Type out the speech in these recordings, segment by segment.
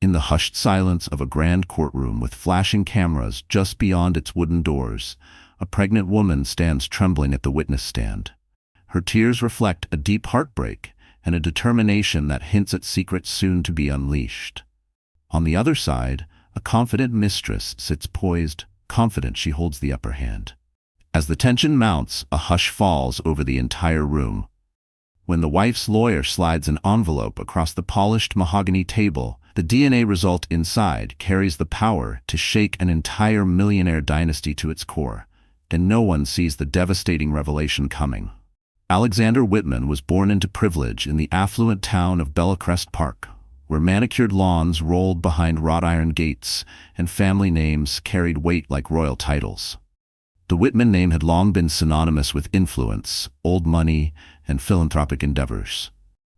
In the hushed silence of a grand courtroom with flashing cameras just beyond its wooden doors, a pregnant woman stands trembling at the witness stand. Her tears reflect a deep heartbreak and a determination that hints at secrets soon to be unleashed. On the other side, a confident mistress sits poised, confident she holds the upper hand. As the tension mounts, a hush falls over the entire room. When the wife's lawyer slides an envelope across the polished mahogany table, the DNA result inside carries the power to shake an entire millionaire dynasty to its core, and no one sees the devastating revelation coming. Alexander Whitman was born into privilege in the affluent town of Bellecrest Park, where manicured lawns rolled behind wrought iron gates and family names carried weight like royal titles. The Whitman name had long been synonymous with influence, old money, and philanthropic endeavors.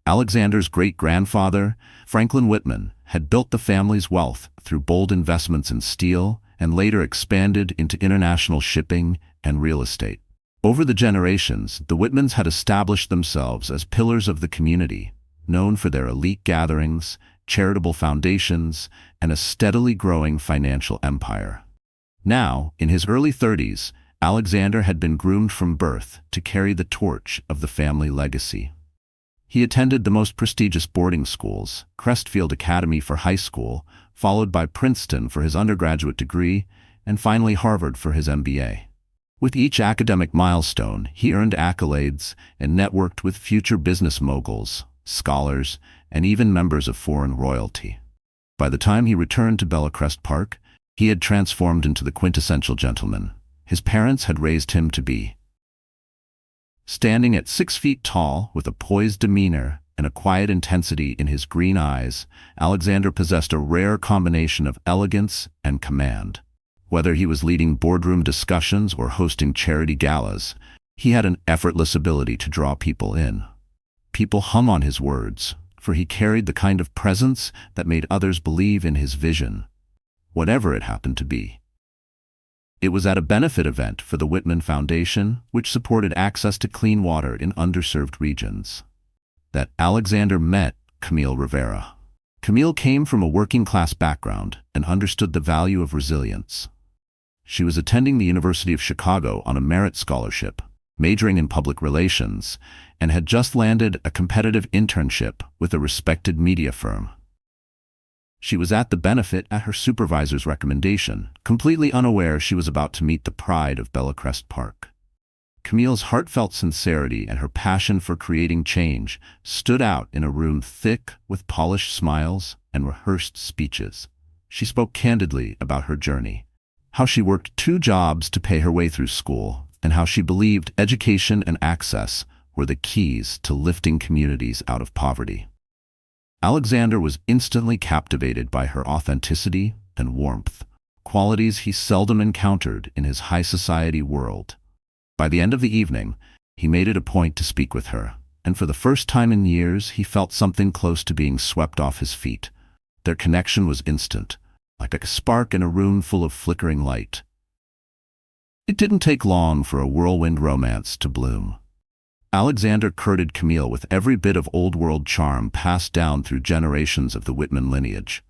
Alexander's great-grandfather, Franklin Whitman, had built the family's wealth through bold investments in steel and later expanded into international shipping and real estate. Over the generations, the Whitmans had established themselves as pillars of the community, known for their elite gatherings, charitable foundations, and a steadily growing financial empire. Now, in his early 30s, Alexander had been groomed from birth to carry the torch of the family legacy. He attended the most prestigious boarding schools, Crestfield Academy for high school, followed by Princeton for his undergraduate degree, and finally Harvard for his MBA. With each academic milestone, he earned accolades and networked with future business moguls, scholars, and even members of foreign royalty. By the time he returned to Bellecrest Park, he had transformed into the quintessential gentleman his parents had raised him to be. Standing at 6 feet tall, with a poised demeanor and a quiet intensity in his green eyes, Alexander possessed a rare combination of elegance and command. Whether he was leading boardroom discussions or hosting charity galas, he had an effortless ability to draw people in. People hung on his words, for he carried the kind of presence that made others believe in his vision, whatever it happened to be. It was at a benefit event for the Whitman Foundation, which supported access to clean water in underserved regions, that Alexander met Camille Rivera. Camille came from a working-class background and understood the value of resilience. She was attending the University of Chicago on a merit scholarship, majoring in public relations, and had just landed a competitive internship with a respected media firm. She was at the benefit at her supervisor's recommendation, completely unaware she was about to meet the pride of Bellecrest Park. Camille's heartfelt sincerity and her passion for creating change stood out in a room thick with polished smiles and rehearsed speeches. She spoke candidly about her journey, how she worked 2 jobs to pay her way through school, and how she believed education and access were the keys to lifting communities out of poverty. Alexander was instantly captivated by her authenticity and warmth, qualities he seldom encountered in his high society world. By the end of the evening, he made it a point to speak with her, and for the first time in years he felt something close to being swept off his feet. Their connection was instant, like a spark in a room full of flickering light. It didn't take long for a whirlwind romance to bloom. Alexander courted Camille with every bit of old-world charm passed down through generations of the Whitman lineage.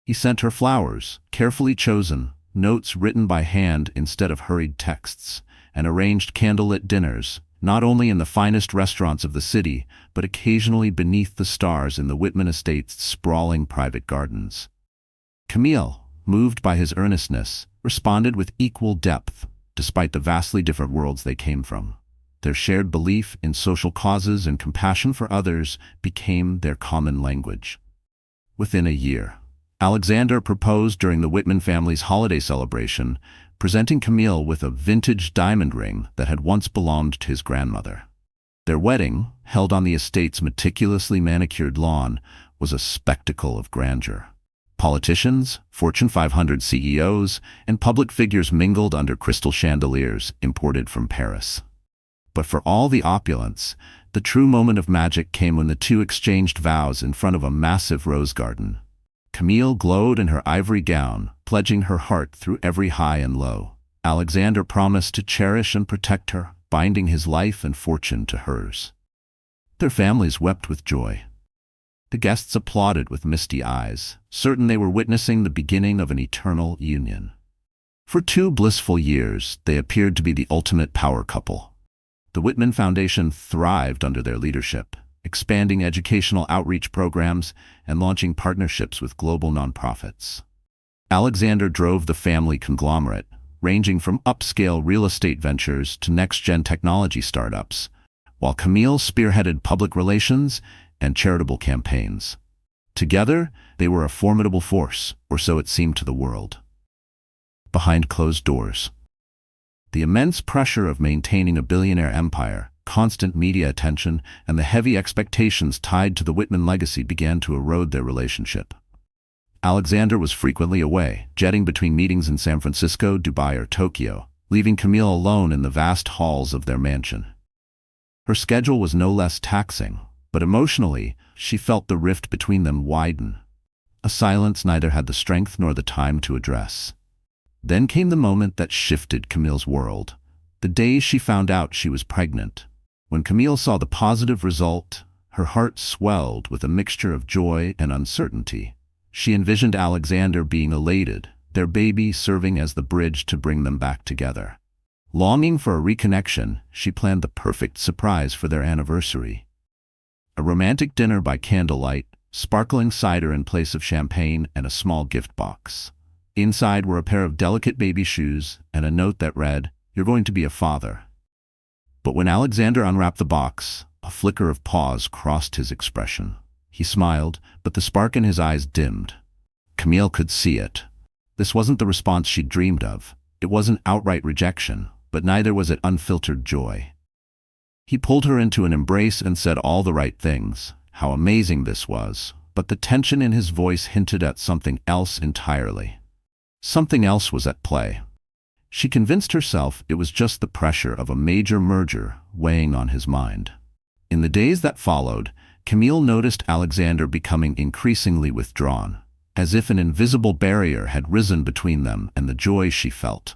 He sent her flowers, carefully chosen, notes written by hand instead of hurried texts, and arranged candlelit dinners, not only in the finest restaurants of the city, but occasionally beneath the stars in the Whitman estate's sprawling private gardens. Camille, moved by his earnestness, responded with equal depth, despite the vastly different worlds they came from. Their shared belief in social causes and compassion for others became their common language. Within a year, Alexander proposed during the Whitman family's holiday celebration, presenting Camille with a vintage diamond ring that had once belonged to his grandmother. Their wedding, held on the estate's meticulously manicured lawn, was a spectacle of grandeur. Politicians, Fortune 500 CEOs, and public figures mingled under crystal chandeliers imported from Paris. But for all the opulence, the true moment of magic came when the two exchanged vows in front of a massive rose garden. Camille glowed in her ivory gown, pledging her heart through every high and low. Alexander promised to cherish and protect her, binding his life and fortune to hers. Their families wept with joy. The guests applauded with misty eyes, certain they were witnessing the beginning of an eternal union. For 2 blissful years, they appeared to be the ultimate power couple. The Whitman Foundation thrived under their leadership, expanding educational outreach programs and launching partnerships with global nonprofits. Alexander drove the family conglomerate, ranging from upscale real estate ventures to next-gen technology startups, while Camille spearheaded public relations and charitable campaigns. Together, they were a formidable force, or so it seemed to the world. Behind closed doors. The immense pressure of maintaining a billionaire empire, constant media attention, and the heavy expectations tied to the Whitman legacy began to erode their relationship. Alexander was frequently away, jetting between meetings in San Francisco, Dubai, or Tokyo, leaving Camille alone in the vast halls of their mansion. Her schedule was no less taxing, but emotionally, she felt the rift between them widen, a silence neither had the strength nor the time to address. Then came the moment that shifted Camille's world, the day she found out she was pregnant. When Camille saw the positive result, her heart swelled with a mixture of joy and uncertainty. She envisioned Alexander being elated, their baby serving as the bridge to bring them back together. Longing for a reconnection, she planned the perfect surprise for their anniversary. A romantic dinner by candlelight, sparkling cider in place of champagne, and a small gift box. Inside were a pair of delicate baby shoes and a note that read, "You're going to be a father." But when Alexander unwrapped the box, a flicker of pause crossed his expression. He smiled, but the spark in his eyes dimmed. Camille could see it. This wasn't the response she'd dreamed of. It wasn't outright rejection, but neither was it unfiltered joy. He pulled her into an embrace and said all the right things, how amazing this was, but the tension in his voice hinted at something else entirely. Something else was at play. She convinced herself it was just the pressure of a major merger weighing on his mind. In the days that followed, Camille noticed Alexander becoming increasingly withdrawn, as if an invisible barrier had risen between them and the joy she felt.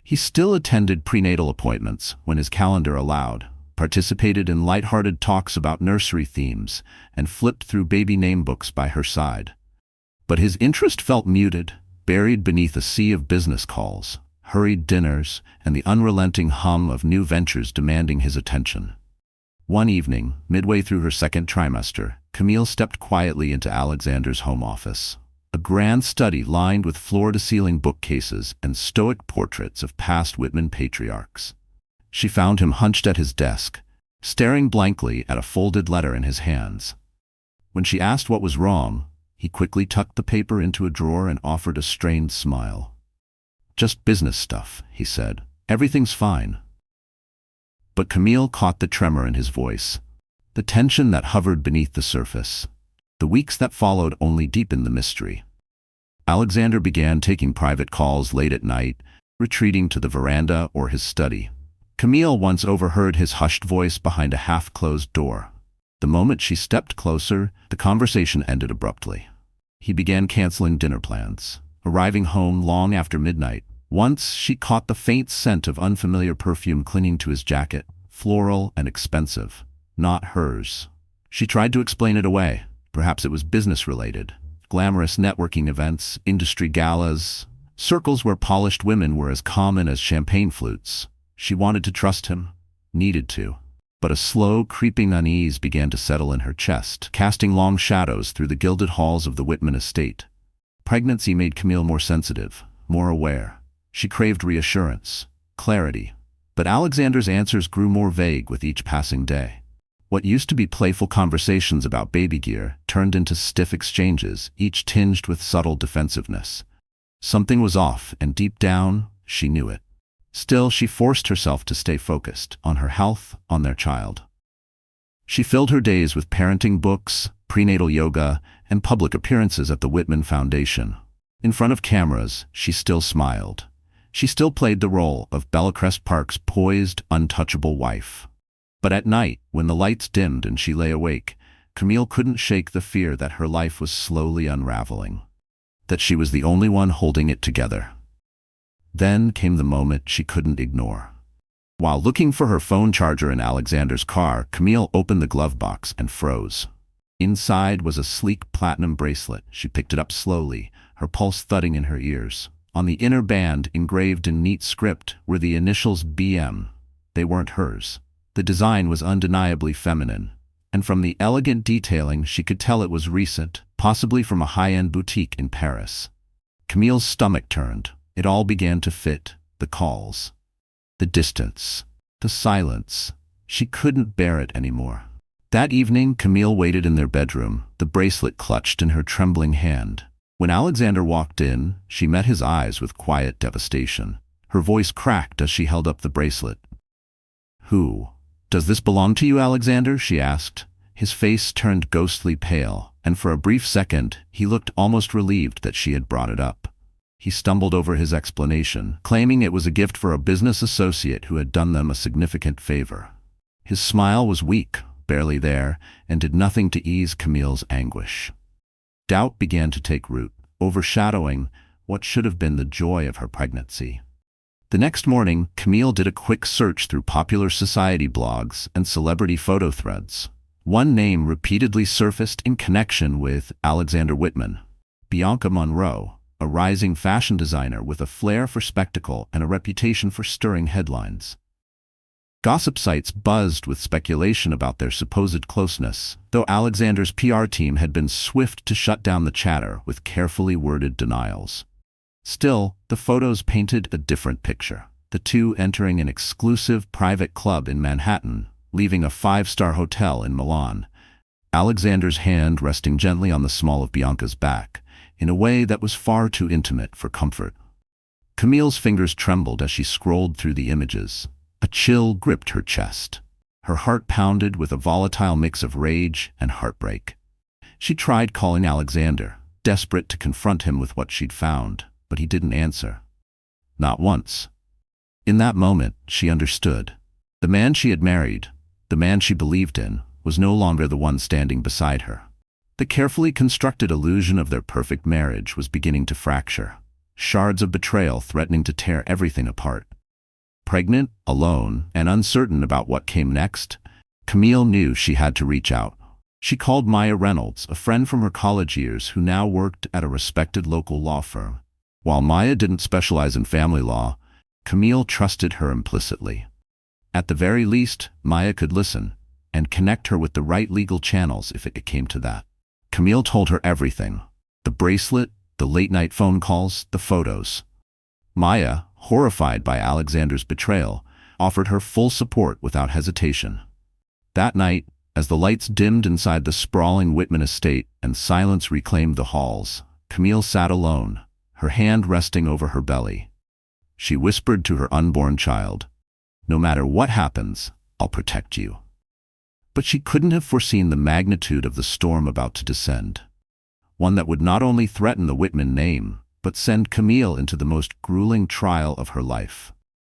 He still attended prenatal appointments when his calendar allowed, participated in light-hearted talks about nursery themes, and flipped through baby name books by her side. But his interest felt muted, buried beneath a sea of business calls, hurried dinners, and the unrelenting hum of new ventures demanding his attention. One evening, midway through her second trimester, Camille stepped quietly into Alexander's home office. A grand study lined with floor-to-ceiling bookcases and Stoic portraits of past Whitman patriarchs. She found him hunched at his desk, staring blankly at a folded letter in his hands. When she asked what was wrong, he quickly tucked the paper into a drawer and offered a strained smile. "Just business stuff," he said. "Everything's fine." But Camille caught the tremor in his voice, the tension that hovered beneath the surface. The weeks that followed only deepened the mystery. Alexander began taking private calls late at night, retreating to the veranda or his study. Camille once overheard his hushed voice behind a half-closed door. The moment she stepped closer, the conversation ended abruptly. He began canceling dinner plans, arriving home long after midnight. Once she caught the faint scent of unfamiliar perfume clinging to his jacket, floral and expensive, not hers. She tried to explain it away. Perhaps it was business-related. Glamorous networking events, industry galas, circles where polished women were as common as champagne flutes. She wanted to trust him, needed to. But a slow, creeping unease began to settle in her chest, casting long shadows through the gilded halls of the Whitman estate. Pregnancy made Camille more sensitive, more aware. She craved reassurance, clarity. But Alexander's answers grew more vague with each passing day. What used to be playful conversations about baby gear turned into stiff exchanges, each tinged with subtle defensiveness. Something was off, and deep down, she knew it. Still, she forced herself to stay focused on her health, on their child. She filled her days with parenting books, prenatal yoga, and public appearances at the Whitman Foundation. In front of cameras, she still smiled. She still played the role of Bellecrest Park's poised, untouchable wife. But at night, when the lights dimmed and she lay awake, Camille couldn't shake the fear that her life was slowly unraveling, that she was the only one holding it together. Then came the moment she couldn't ignore. While looking for her phone charger in Alexander's car, Camille opened the glove box and froze. Inside was a sleek platinum bracelet. She picked it up slowly, her pulse thudding in her ears. On the inner band, engraved in neat script, were the initials BM. They weren't hers. The design was undeniably feminine, and from the elegant detailing she could tell it was recent, possibly from a high-end boutique in Paris. Camille's stomach turned. It all began to fit. The calls, the distance, the silence. She couldn't bear it anymore. That evening, Camille waited in their bedroom, the bracelet clutched in her trembling hand. When Alexander walked in, she met his eyes with quiet devastation. Her voice cracked as she held up the bracelet. "Who? Does this belong to you, Alexander?" she asked. His face turned ghostly pale, and for a brief second, he looked almost relieved that she had brought it up. He stumbled over his explanation, claiming it was a gift for a business associate who had done them a significant favor. His smile was weak, barely there, and did nothing to ease Camille's anguish. Doubt began to take root, overshadowing what should have been the joy of her pregnancy. The next morning, Camille did a quick search through popular society blogs and celebrity photo threads. One name repeatedly surfaced in connection with Alexander Whitman: Bianca Monroe, a rising fashion designer with a flair for spectacle and a reputation for stirring headlines. Gossip sites buzzed with speculation about their supposed closeness, though Alexander's PR team had been swift to shut down the chatter with carefully worded denials. Still, the photos painted a different picture. The two entering an exclusive private club in Manhattan, leaving a five-star hotel in Milan. Alexander's hand resting gently on the small of Bianca's back, in a way that was far too intimate for comfort. Camille's fingers trembled as she scrolled through the images. A chill gripped her chest. Her heart pounded with a volatile mix of rage and heartbreak. She tried calling Alexander, desperate to confront him with what she'd found, but he didn't answer. Not once. In that moment, she understood. The man she had married, the man she believed in, was no longer the one standing beside her. The carefully constructed illusion of their perfect marriage was beginning to fracture, shards of betrayal threatening to tear everything apart. Pregnant, alone, and uncertain about what came next, Camille knew she had to reach out. She called Maya Reynolds, a friend from her college years who now worked at a respected local law firm. While Maya didn't specialize in family law, Camille trusted her implicitly. At the very least, Maya could listen and connect her with the right legal channels if it came to that. Camille told her everything: the bracelet, the late-night phone calls, the photos. Maya, horrified by Alexander's betrayal, offered her full support without hesitation. That night, as the lights dimmed inside the sprawling Whitman estate and silence reclaimed the halls, Camille sat alone, her hand resting over her belly. She whispered to her unborn child, "No matter what happens, I'll protect you." But she couldn't have foreseen the magnitude of the storm about to descend. One that would not only threaten the Whitman name, but send Camille into the most grueling trial of her life.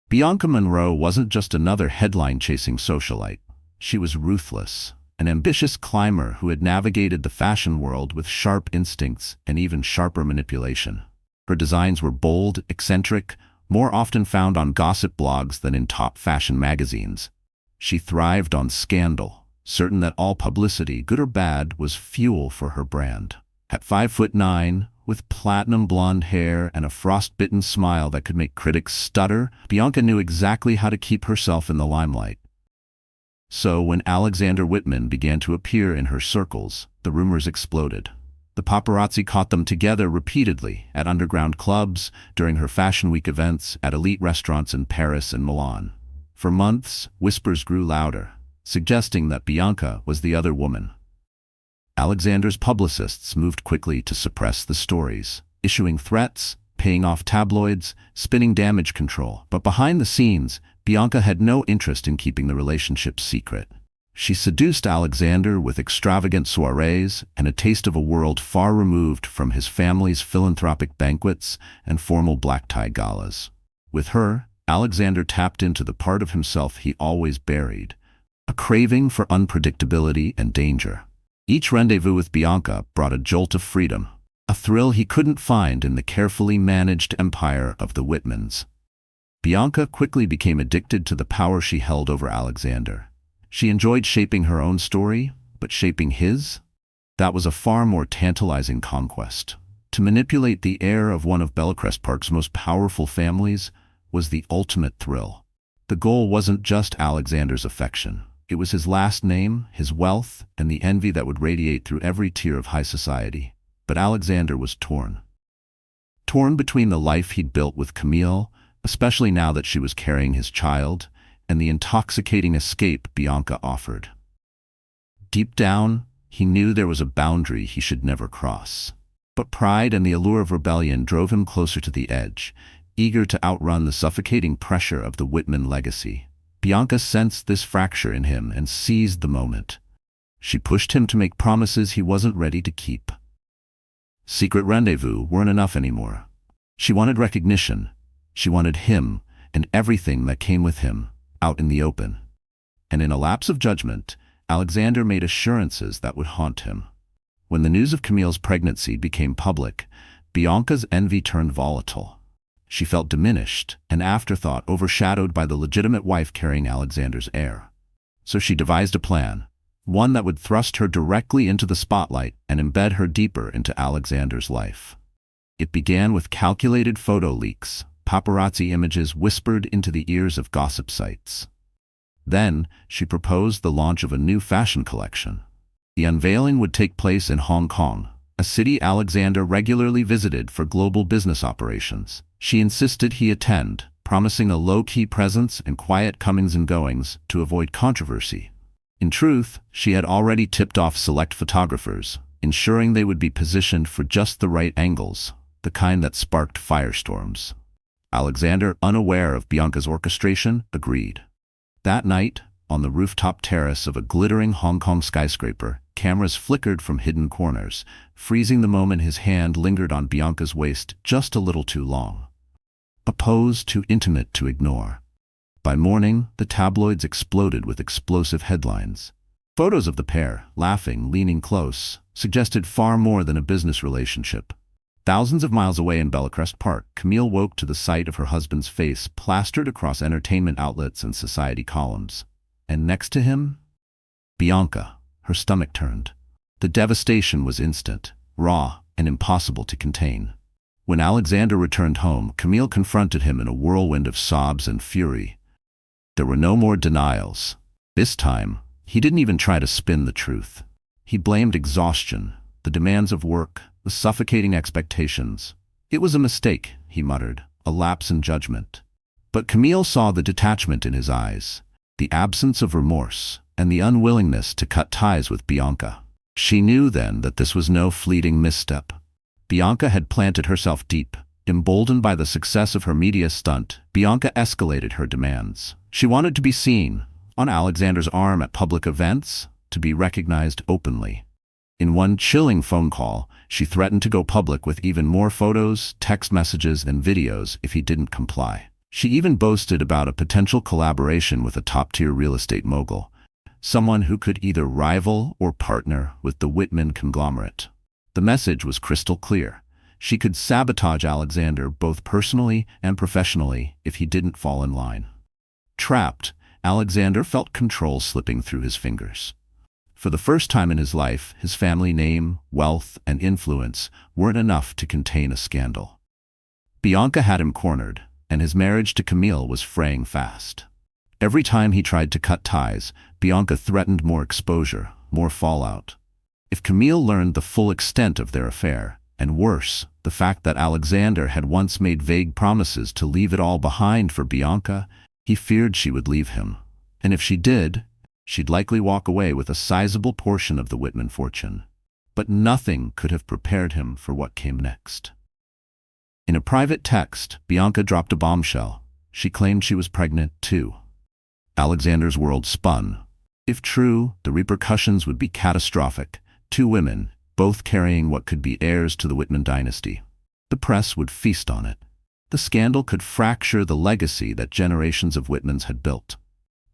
Bianca Monroe wasn't just another headline-chasing socialite. She was ruthless, an ambitious climber who had navigated the fashion world with sharp instincts and even sharper manipulation. Her designs were bold, eccentric, more often found on gossip blogs than in top fashion magazines. She thrived on scandal, certain that all publicity, good or bad, was fuel for her brand. At 5'9", with platinum blonde hair and a frostbitten smile that could make critics stutter, Bianca knew exactly how to keep herself in the limelight. So when Alexander Whitman began to appear in her circles, the rumors exploded. The paparazzi caught them together repeatedly at underground clubs, during her Fashion Week events, at elite restaurants in Paris and Milan. For months, whispers grew louder, suggesting that Bianca was the other woman. Alexander's publicists moved quickly to suppress the stories, issuing threats, paying off tabloids, spinning damage control. But behind the scenes, Bianca had no interest in keeping the relationship secret. She seduced Alexander with extravagant soirees and a taste of a world far removed from his family's philanthropic banquets and formal black-tie galas. With her, Alexander tapped into the part of himself he always buried, a craving for unpredictability and danger. Each rendezvous with Bianca brought a jolt of freedom, a thrill he couldn't find in the carefully managed empire of the Whitmans. Bianca quickly became addicted to the power she held over Alexander. She enjoyed shaping her own story, but shaping his? That was a far more tantalizing conquest. To manipulate the heir of one of Bellecrest Park's most powerful families was the ultimate thrill. The goal wasn't just Alexander's affection. It was his last name, his wealth, and the envy that would radiate through every tier of high society. But Alexander was torn. Torn between the life he'd built with Camille, especially now that she was carrying his child, and the intoxicating escape Bianca offered. Deep down, he knew there was a boundary he should never cross. But pride and the allure of rebellion drove him closer to the edge, eager to outrun the suffocating pressure of the Whitman legacy. Bianca sensed this fracture in him and seized the moment. She pushed him to make promises he wasn't ready to keep. Secret rendezvous weren't enough anymore. She wanted recognition. She wanted him, and everything that came with him, out in the open. And in a lapse of judgment, Alexander made assurances that would haunt him. When the news of Camille's pregnancy became public, Bianca's envy turned volatile. She felt diminished, an afterthought overshadowed by the legitimate wife carrying Alexander's heir. So she devised a plan, one that would thrust her directly into the spotlight and embed her deeper into Alexander's life. It began with calculated photo leaks, paparazzi images whispered into the ears of gossip sites. Then, she proposed the launch of a new fashion collection. The unveiling would take place in Hong Kong, a city Alexander regularly visited for global business operations. She insisted he attend, promising a low-key presence and quiet comings and goings to avoid controversy. In truth, she had already tipped off select photographers, ensuring they would be positioned for just the right angles, the kind that sparked firestorms. Alexander, unaware of Bianca's orchestration, agreed. That night, on the rooftop terrace of a glittering Hong Kong skyscraper, cameras flickered from hidden corners, freezing the moment his hand lingered on Bianca's waist just a little too long. A pose too intimate to ignore. By morning, the tabloids exploded with explosive headlines. Photos of the pair, laughing, leaning close, suggested far more than a business relationship. Thousands of miles away in Bellecrest Park, Camille woke to the sight of her husband's face plastered across entertainment outlets and society columns. And next to him? Bianca. Her stomach turned. The devastation was instant, raw, and impossible to contain. When Alexander returned home, Camille confronted him in a whirlwind of sobs and fury. There were no more denials. This time, he didn't even try to spin the truth. He blamed exhaustion, the demands of work, the suffocating expectations. It was a mistake, he muttered, a lapse in judgment. But Camille saw the detachment in his eyes, the absence of remorse, and the unwillingness to cut ties with Bianca. She knew then that this was no fleeting misstep. Bianca had planted herself deep. Emboldened by the success of her media stunt, Bianca escalated her demands. She wanted to be seen, on Alexander's arm at public events, to be recognized openly. In one chilling phone call, she threatened to go public with even more photos, text messages, and videos if he didn't comply. She even boasted about a potential collaboration with a top-tier real estate mogul, someone who could either rival or partner with the Whitman conglomerate. The message was crystal clear. She could sabotage Alexander both personally and professionally if he didn't fall in line. Trapped, Alexander felt control slipping through his fingers. For the first time in his life, his family name, wealth, and influence weren't enough to contain a scandal. Bianca had him cornered, and his marriage to Camille was fraying fast. Every time he tried to cut ties, Bianca threatened more exposure, more fallout. If Camille learned the full extent of their affair, and worse, the fact that Alexander had once made vague promises to leave it all behind for Bianca, he feared she would leave him. And if she did, she'd likely walk away with a sizable portion of the Whitman fortune. But nothing could have prepared him for what came next. In a private text, Bianca dropped a bombshell. She claimed she was pregnant, too. Alexander's world spun. If true, the repercussions would be catastrophic. 2 women, both carrying what could be heirs to the Whitman dynasty. The press would feast on it. The scandal could fracture the legacy that generations of Whitmans had built.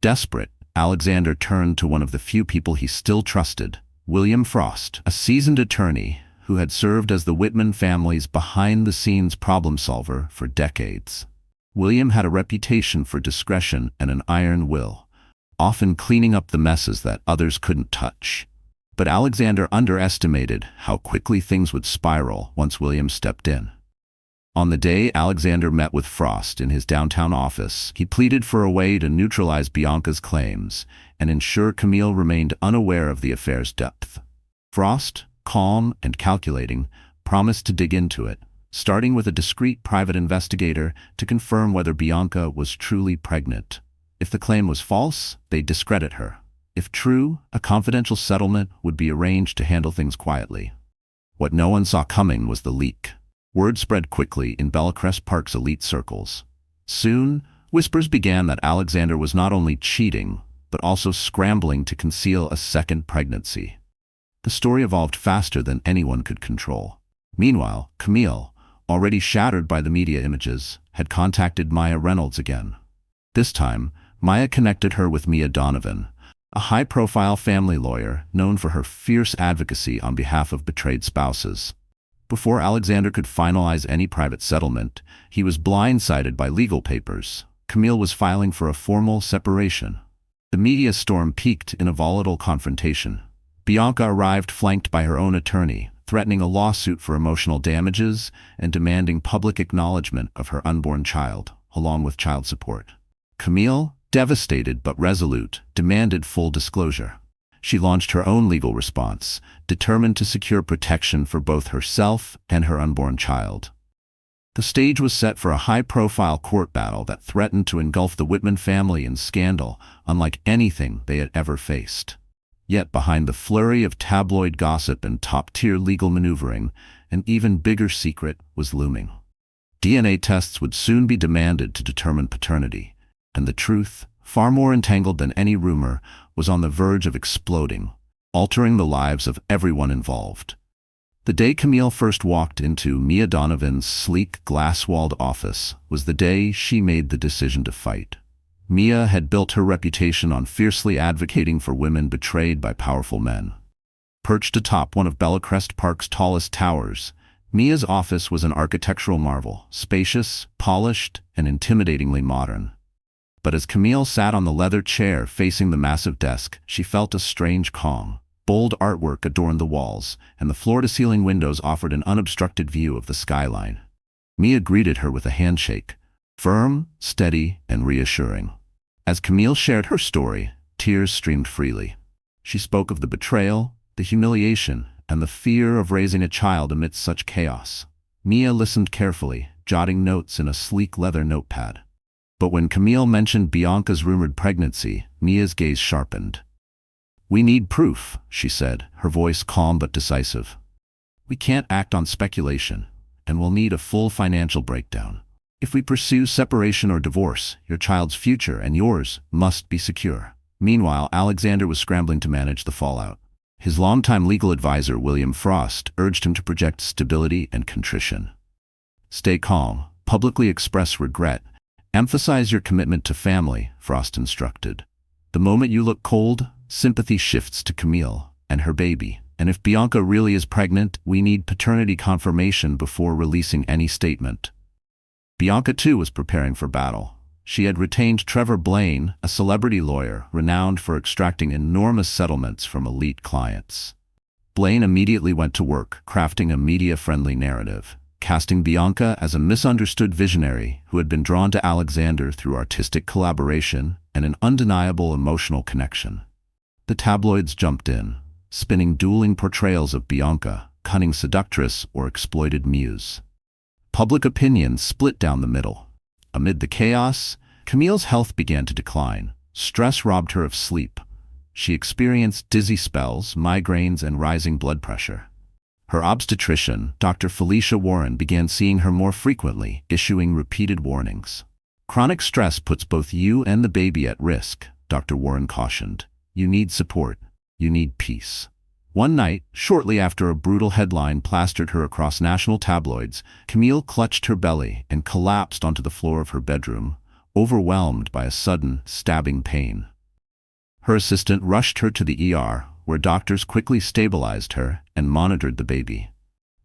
Desperate, Alexander turned to one of the few people he still trusted, William Frost, a seasoned attorney who had served as the Whitman family's behind-the-scenes problem solver for decades. William had a reputation for discretion and an iron will, often cleaning up the messes that others couldn't touch. But Alexander underestimated how quickly things would spiral once William stepped in. On the day Alexander met with Frost in his downtown office, he pleaded for a way to neutralize Bianca's claims and ensure Camille remained unaware of the affair's depth. Frost, calm and calculating, promised to dig into it, starting with a discreet private investigator to confirm whether Bianca was truly pregnant. If the claim was false, they'd discredit her. If true, a confidential settlement would be arranged to handle things quietly. What no one saw coming was the leak. Word spread quickly in Bellecrest Park's elite circles. Soon, whispers began that Alexander was not only cheating, but also scrambling to conceal a second pregnancy. The story evolved faster than anyone could control. Meanwhile, Camille, already shattered by the media images, had contacted Maya Reynolds again. This time, Maya connected her with Mia Donovan, a high-profile family lawyer known for her fierce advocacy on behalf of betrayed spouses. Before Alexander could finalize any private settlement, he was blindsided by legal papers. Camille was filing for a formal separation. The media storm peaked in a volatile confrontation. Bianca arrived flanked by her own attorney, threatening a lawsuit for emotional damages and demanding public acknowledgement of her unborn child, along with child support. Camille, devastated but resolute, demanded full disclosure. She launched her own legal response, determined to secure protection for both herself and her unborn child. The stage was set for a high-profile court battle that threatened to engulf the Whitman family in scandal, unlike anything they had ever faced. Yet behind the flurry of tabloid gossip and top-tier legal maneuvering, an even bigger secret was looming. DNA tests would soon be demanded to determine paternity, and the truth, far more entangled than any rumor, was on the verge of exploding, altering the lives of everyone involved. The day Camille first walked into Mia Donovan's sleek, glass-walled office was the day she made the decision to fight. Mia had built her reputation on fiercely advocating for women betrayed by powerful men. Perched atop one of Bellecrest Park's tallest towers, Mia's office was an architectural marvel, spacious, polished, and intimidatingly modern. But as Camille sat on the leather chair facing the massive desk, she felt a strange calm. Bold artwork adorned the walls, and the floor-to-ceiling windows offered an unobstructed view of the skyline. Mia greeted her with a handshake, firm, steady, and reassuring. As Camille shared her story, tears streamed freely. She spoke of the betrayal, the humiliation, and the fear of raising a child amidst such chaos. Mia listened carefully, jotting notes in a sleek leather notepad. But when Camille mentioned Bianca's rumored pregnancy, Mia's gaze sharpened. "We need proof," she said, her voice calm but decisive. "We can't act on speculation, and we'll need a full financial breakdown. If we pursue separation or divorce, your child's future and yours must be secure." Meanwhile, Alexander was scrambling to manage the fallout. His longtime legal advisor, William Frost, urged him to project stability and contrition. "Stay calm, publicly express regret, emphasize your commitment to family," Frost instructed. "The moment you look cold, sympathy shifts to Camille and her baby. And if Bianca really is pregnant, we need paternity confirmation before releasing any statement." Bianca, too, was preparing for battle. She had retained Trevor Blaine, a celebrity lawyer renowned for extracting enormous settlements from elite clients. Blaine immediately went to work, crafting a media-friendly narrative, casting Bianca as a misunderstood visionary who had been drawn to Alexander through artistic collaboration and an undeniable emotional connection. The tabloids jumped in, spinning dueling portrayals of Bianca, cunning seductress or exploited muse. Public opinion split down the middle. Amid the chaos, Camille's health began to decline. Stress robbed her of sleep. She experienced dizzy spells, migraines, and rising blood pressure. Her obstetrician, Dr. Felicia Warren, began seeing her more frequently, issuing repeated warnings. "Chronic stress puts both you and the baby at risk," Dr. Warren cautioned. "You need support. You need peace." One night, shortly after a brutal headline plastered her across national tabloids, Camille clutched her belly and collapsed onto the floor of her bedroom, overwhelmed by a sudden, stabbing pain. Her assistant rushed her to the ER, where doctors quickly stabilized her and monitored the baby.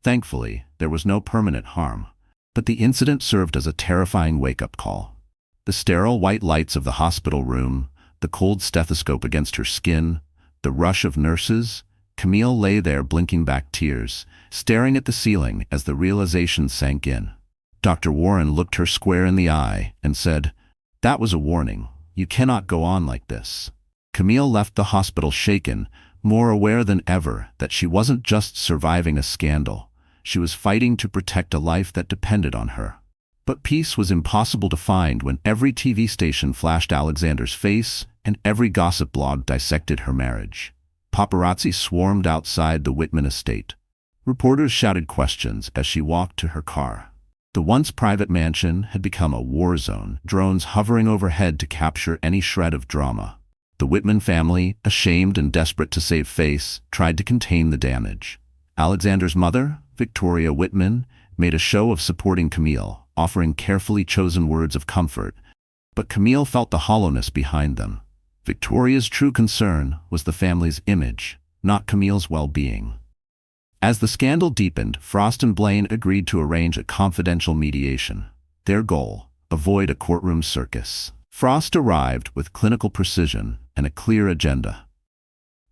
Thankfully, there was no permanent harm, but the incident served as a terrifying wake-up call. The sterile white lights of the hospital room, the cold stethoscope against her skin, the rush of nurses, Camille lay there blinking back tears, staring at the ceiling as the realization sank in. Dr. Warren looked her square in the eye and said, "That was a warning. You cannot go on like this." Camille left the hospital shaken, more aware than ever that she wasn't just surviving a scandal. She was fighting to protect a life that depended on her. But peace was impossible to find when every TV station flashed Alexander's face and every gossip blog dissected her marriage. Paparazzi swarmed outside the Whitman estate. Reporters shouted questions as she walked to her car. The once private mansion had become a war zone, drones hovering overhead to capture any shred of drama. The Whitman family, ashamed and desperate to save face, tried to contain the damage. Alexander's mother, Victoria Whitman, made a show of supporting Camille, offering carefully chosen words of comfort, but Camille felt the hollowness behind them. Victoria's true concern was the family's image, not Camille's well-being. As the scandal deepened, Frost and Blaine agreed to arrange a confidential mediation. Their goal: avoid a courtroom circus. Frost arrived with clinical precision and a clear agenda.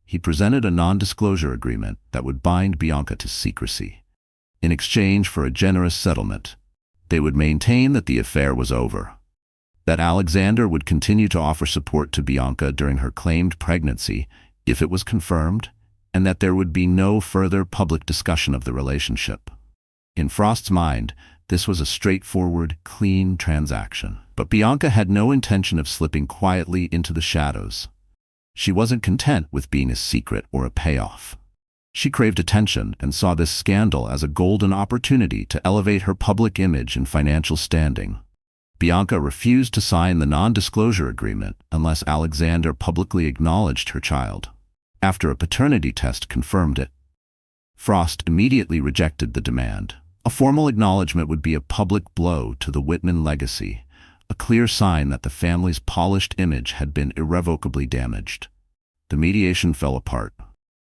He presented a non-disclosure agreement that would bind Bianca to secrecy. In exchange for a generous settlement, they would maintain that the affair was over, that Alexander would continue to offer support to Bianca during her claimed pregnancy if it was confirmed, and that there would be no further public discussion of the relationship. In Frost's mind, this was a straightforward, clean transaction. But Bianca had no intention of slipping quietly into the shadows. She wasn't content with being a secret or a payoff. She craved attention and saw this scandal as a golden opportunity to elevate her public image and financial standing. Bianca refused to sign the non-disclosure agreement unless Alexander publicly acknowledged her child. After a paternity test confirmed it, Frost immediately rejected the demand. A formal acknowledgement would be a public blow to the Whitman legacy, a clear sign that the family's polished image had been irrevocably damaged. The mediation fell apart.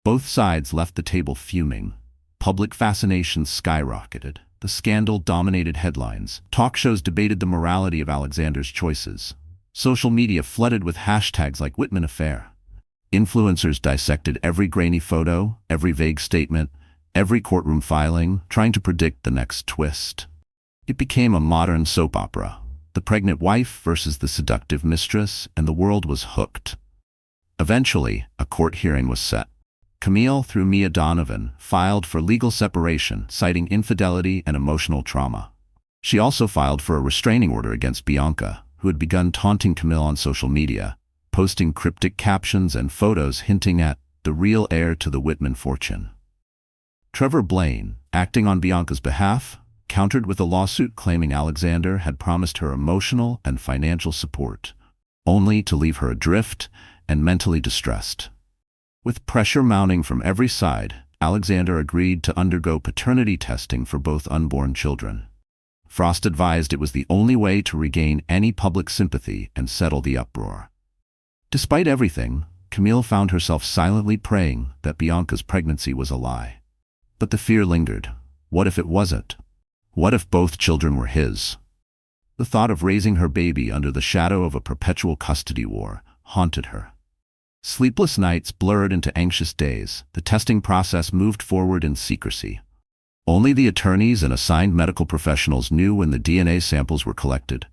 Both sides left the table fuming. Public fascination skyrocketed. The scandal dominated headlines. Talk shows debated the morality of Alexander's choices. Social media flooded with hashtags like Whitman Affair. Influencers dissected every grainy photo, every vague statement, every courtroom filing, trying to predict the next twist. It became a modern soap opera. The pregnant wife versus the seductive mistress, and the world was hooked. Eventually, a court hearing was set. Camille, through Mia Donovan, filed for legal separation, citing infidelity and emotional trauma. She also filed for a restraining order against Bianca, who had begun taunting Camille on social media, posting cryptic captions and photos hinting at the real heir to the Whitman fortune. Trevor Blaine, acting on Bianca's behalf, countered with a lawsuit claiming Alexander had promised her emotional and financial support, only to leave her adrift and mentally distressed. With pressure mounting from every side, Alexander agreed to undergo paternity testing for both unborn children. Frost advised it was the only way to regain any public sympathy and settle the uproar. Despite everything, Camille found herself silently praying that Bianca's pregnancy was a lie. But the fear lingered. What if it wasn't? What if both children were his? The thought of raising her baby under the shadow of a perpetual custody war haunted her. Sleepless nights blurred into anxious days. The testing process moved forward in secrecy. Only the attorneys and assigned medical professionals knew when the DNA samples were collected.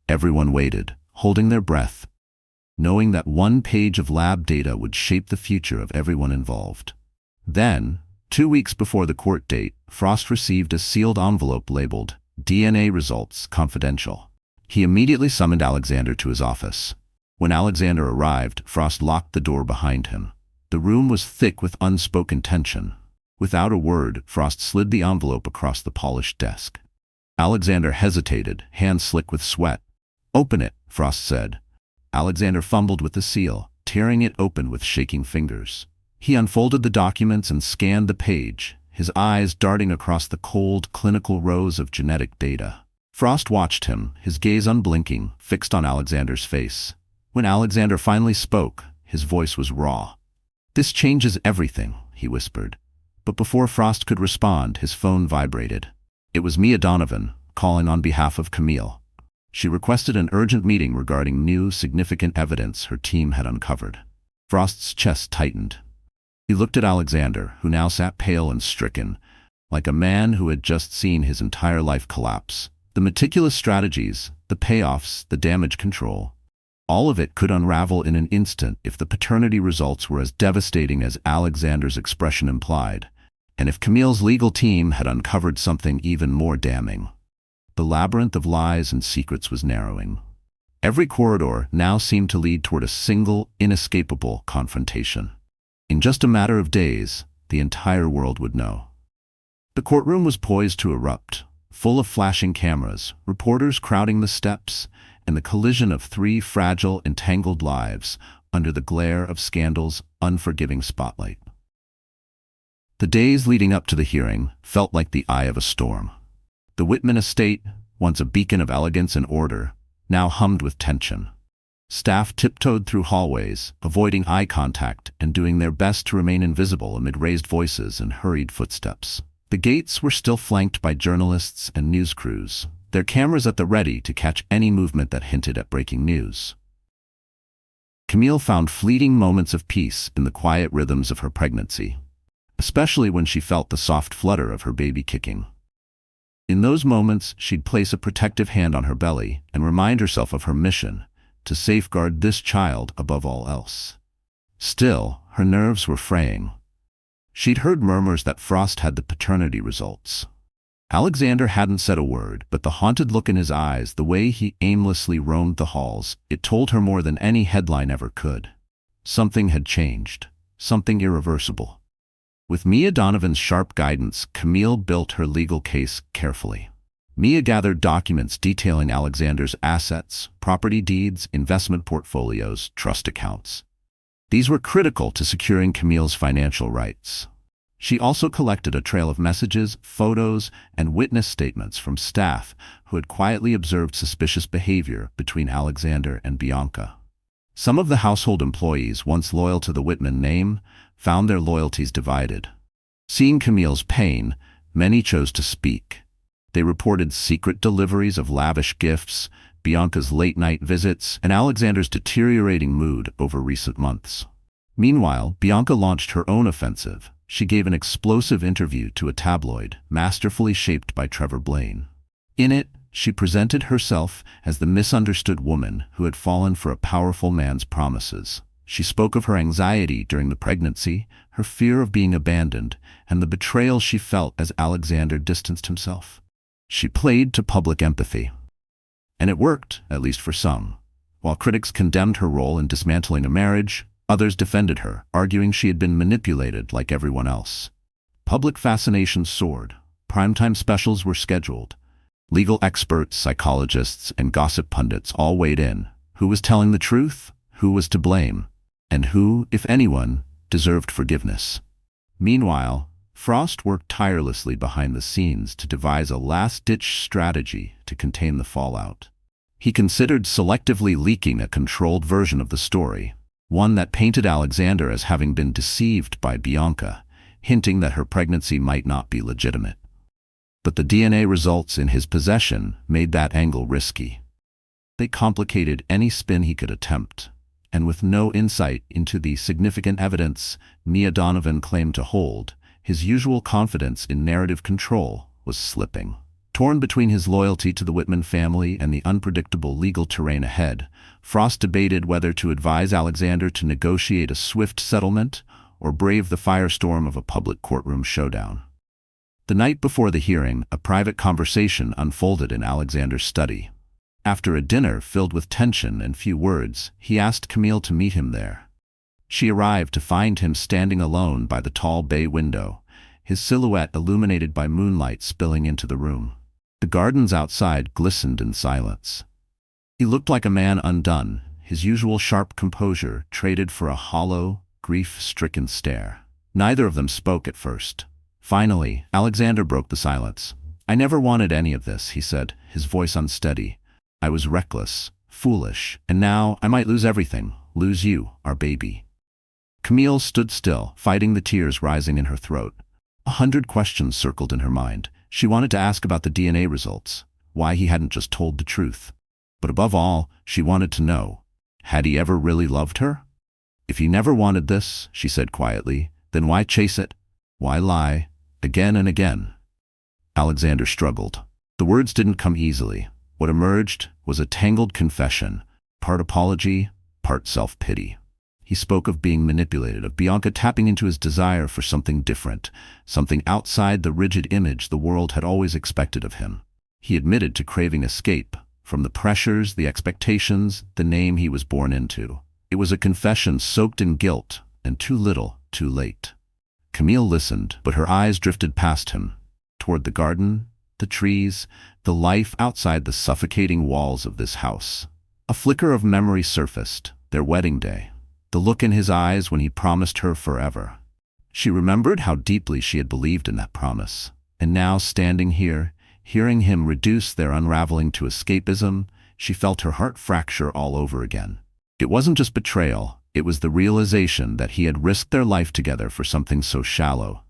Everyone waited, holding their breath, knowing that one page of lab data would shape the future of everyone involved. Then, 2 weeks before the court date, Frost received a sealed envelope labeled DNA Results Confidential. He immediately summoned Alexander to his office. When Alexander arrived, Frost locked the door behind him. The room was thick with unspoken tension. Without a word, Frost slid the envelope across the polished desk. Alexander hesitated, hands slick with sweat. "Open it," Frost said. Alexander fumbled with the seal, tearing it open with shaking fingers. He unfolded the documents and scanned the page, his eyes darting across the cold, clinical rows of genetic data. Frost watched him, his gaze unblinking, fixed on Alexander's face. When Alexander finally spoke, his voice was raw. "This changes everything," he whispered. But before Frost could respond, his phone vibrated. It was Mia Donovan, calling on behalf of Camille. She requested an urgent meeting regarding new, significant evidence her team had uncovered. Frost's chest tightened. He looked at Alexander, who now sat pale and stricken, like a man who had just seen his entire life collapse. The meticulous strategies, the payoffs, the damage control, all of it could unravel in an instant if the paternity results were as devastating as Alexander's expression implied, and if Camille's legal team had uncovered something even more damning. The labyrinth of lies and secrets was narrowing. Every corridor now seemed to lead toward a single, inescapable confrontation. In just a matter of days, the entire world would know. The courtroom was poised to erupt, full of flashing cameras, reporters crowding the steps, and the collision of three fragile, entangled lives under the glare of scandal's unforgiving spotlight. The days leading up to the hearing felt like the eye of a storm. The Whitman estate, once a beacon of elegance and order, now hummed with tension. Staff tiptoed through hallways, avoiding eye contact and doing their best to remain invisible amid raised voices and hurried footsteps. The gates were still flanked by journalists and news crews, their cameras at the ready to catch any movement that hinted at breaking news. Camille found fleeting moments of peace in the quiet rhythms of her pregnancy, especially when she felt the soft flutter of her baby kicking. In those moments, she'd place a protective hand on her belly and remind herself of her mission, to safeguard this child above all else. Still, her nerves were fraying. She'd heard murmurs that Frost had the paternity results. Alexander hadn't said a word, but the haunted look in his eyes, the way he aimlessly roamed the halls, it told her more than any headline ever could. Something had changed, something irreversible. With Mia Donovan's sharp guidance, Camille built her legal case carefully. Mia gathered documents detailing Alexander's assets, property deeds, investment portfolios, trust accounts. These were critical to securing Camille's financial rights. She also collected a trail of messages, photos, and witness statements from staff who had quietly observed suspicious behavior between Alexander and Bianca. Some of the household employees, once loyal to the Whitman name, found their loyalties divided. Seeing Camille's pain, many chose to speak. They reported secret deliveries of lavish gifts, Bianca's late-night visits, and Alexander's deteriorating mood over recent months. Meanwhile, Bianca launched her own offensive. She gave an explosive interview to a tabloid, masterfully shaped by Trevor Blaine. In it, she presented herself as the misunderstood woman who had fallen for a powerful man's promises. She spoke of her anxiety during the pregnancy, her fear of being abandoned, and the betrayal she felt as Alexander distanced himself. She played to public empathy. And it worked, at least for some. While critics condemned her role in dismantling a marriage, others defended her, arguing she had been manipulated like everyone else. Public fascination soared. Primetime specials were scheduled. Legal experts, psychologists, and gossip pundits all weighed in. Who was telling the truth? Who was to blame? And who, if anyone, deserved forgiveness? Meanwhile, Frost worked tirelessly behind the scenes to devise a last-ditch strategy to contain the fallout. He considered selectively leaking a controlled version of the story, one that painted Alexander as having been deceived by Bianca, hinting that her pregnancy might not be legitimate. But the DNA results in his possession made that angle risky. They complicated any spin he could attempt, and with no insight into the significant evidence Mia Donovan claimed to hold, his usual confidence in narrative control was slipping. Torn between his loyalty to the Whitman family and the unpredictable legal terrain ahead, Frost debated whether to advise Alexander to negotiate a swift settlement or brave the firestorm of a public courtroom showdown. The night before the hearing, a private conversation unfolded in Alexander's study. After a dinner filled with tension and few words, he asked Camille to meet him there. She arrived to find him standing alone by the tall bay window, his silhouette illuminated by moonlight spilling into the room. The gardens outside glistened in silence. He looked like a man undone, his usual sharp composure traded for a hollow, grief-stricken stare. Neither of them spoke at first. Finally, Alexander broke the silence. "I never wanted any of this," he said, his voice unsteady. "I was reckless, foolish, and now I might lose everything, lose you, our baby." Camille stood still, fighting the tears rising in her throat. 100 questions circled in her mind. She wanted to ask about the DNA results, why he hadn't just told the truth. But above all, she wanted to know, had he ever really loved her? "If he never wanted this," she said quietly, Then why chase it? Why lie? Again and again? Alexander struggled. The words didn't come easily. What emerged was a tangled confession, part apology, part self-pity. He spoke of being manipulated, of Bianca tapping into his desire for something different, something outside the rigid image the world had always expected of him. He admitted to craving escape from the pressures, the expectations, the name he was born into. It was a confession soaked in guilt, and too little, too late. Camille listened, but her eyes drifted past him, toward the garden, the trees, the life outside the suffocating walls of this house. A flicker of memory surfaced, their wedding day, the look in his eyes when he promised her forever. She remembered how deeply she had believed in that promise, and now standing here, hearing him reduce their unraveling to escapism, she felt her heart fracture all over again. It wasn't just betrayal, it was the realization that he had risked their life together for something so shallow.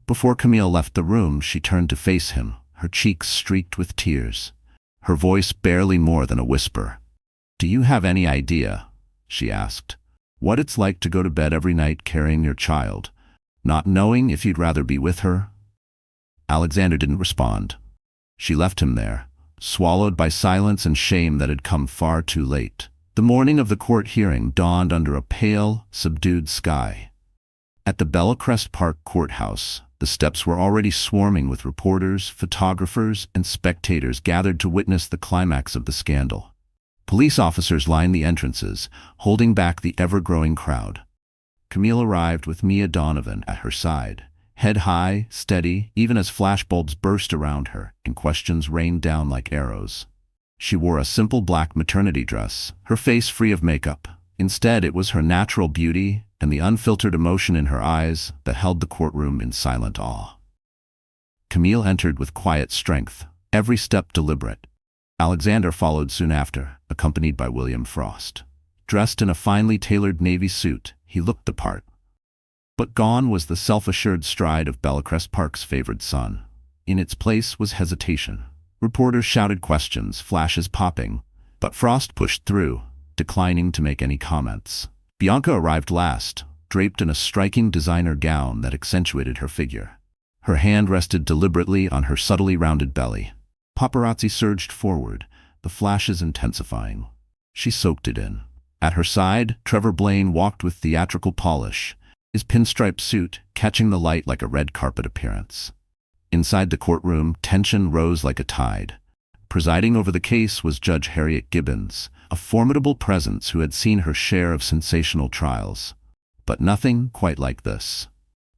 Before Camille left the room, she turned to face him, her cheeks streaked with tears, her voice barely more than a whisper. "Do you have any idea," she asked, "what it's like to go to bed every night carrying your child, not knowing if you'd rather be with her?" Alexander didn't respond. She left him there, swallowed by silence and shame that had come far too late. The morning of the court hearing dawned under a pale, subdued sky. At the Bellacrest Park courthouse, the steps were already swarming with reporters, photographers, and spectators gathered to witness the climax of the scandal. Police officers lined the entrances, holding back the ever-growing crowd. Camille arrived with Mia Donovan at her side, head high, steady, even as flashbulbs burst around her and questions rained down like arrows. She wore a simple black maternity dress, her face free of makeup. Instead, it was her natural beauty and the unfiltered emotion in her eyes that held the courtroom in silent awe. Camille entered with quiet strength, every step deliberate. Alexander followed soon after, accompanied by William Frost. Dressed in a finely tailored navy suit, he looked the part. But gone was the self-assured stride of Bellacrest Park's favored son. In its place was hesitation. Reporters shouted questions, flashes popping, but Frost pushed through, declining to make any comments. Bianca arrived last, draped in a striking designer gown that accentuated her figure. Her hand rested deliberately on her subtly rounded belly. Paparazzi surged forward, the flashes intensifying. She soaked it in. At her side, Trevor Blaine walked with theatrical polish, his pinstripe suit catching the light like a red carpet appearance. Inside the courtroom, tension rose like a tide. Presiding over the case was Judge Harriet Gibbons, a formidable presence who had seen her share of sensational trials. But nothing quite like this.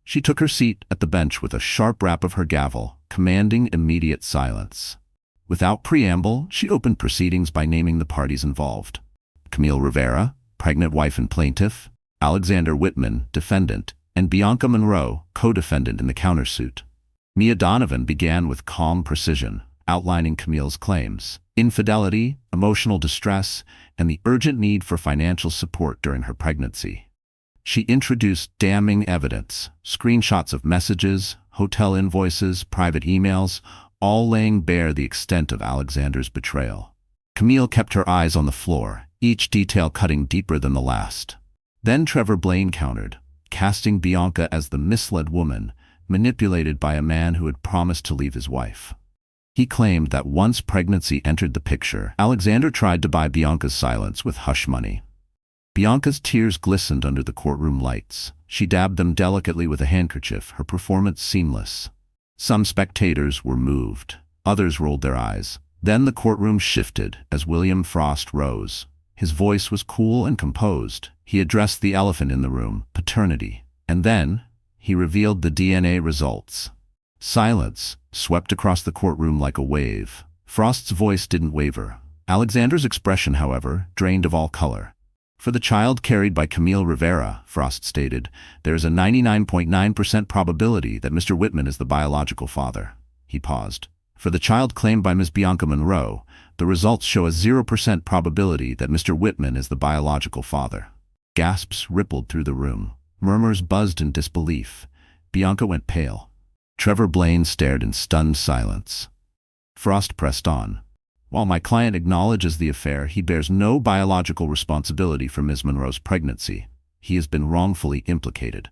She took her seat at the bench with a sharp rap of her gavel, commanding immediate silence. Without preamble, she opened proceedings by naming the parties involved. Camille Rivera, pregnant wife and plaintiff, Alexander Whitman, defendant, and Bianca Monroe, co-defendant in the countersuit. Mia Donovan began with calm precision, outlining Camille's claims, infidelity, emotional distress, and the urgent need for financial support during her pregnancy. She introduced damning evidence, screenshots of messages, hotel invoices, private emails, all laying bare the extent of Alexander's betrayal. Camille kept her eyes on the floor, each detail cutting deeper than the last. Then Trevor Blaine countered, casting Bianca as the misled woman, manipulated by a man who had promised to leave his wife. He claimed that once pregnancy entered the picture, Alexander tried to buy Bianca's silence with hush money. Bianca's tears glistened under the courtroom lights. She dabbed them delicately with a handkerchief, her performance seamless. Some spectators were moved. Others rolled their eyes. Then the courtroom shifted as William Frost rose. His voice was cool and composed. He addressed the elephant in the room, paternity. And then he revealed the DNA results. Silence swept across the courtroom like a wave. Frost's voice didn't waver. Alexander's expression, however, drained of all color. For the child carried by Camille Rivera, Frost stated, there is a 99.9% probability that Mr. Whitman is the biological father. He paused. For the child claimed by Ms. Bianca Monroe, the results show a 0% probability that Mr. Whitman is the biological father. Gasps rippled through the room. Murmurs buzzed in disbelief. Bianca went pale. Trevor Blaine stared in stunned silence. Frost pressed on. While my client acknowledges the affair, he bears no biological responsibility for Ms. Monroe's pregnancy. He has been wrongfully implicated.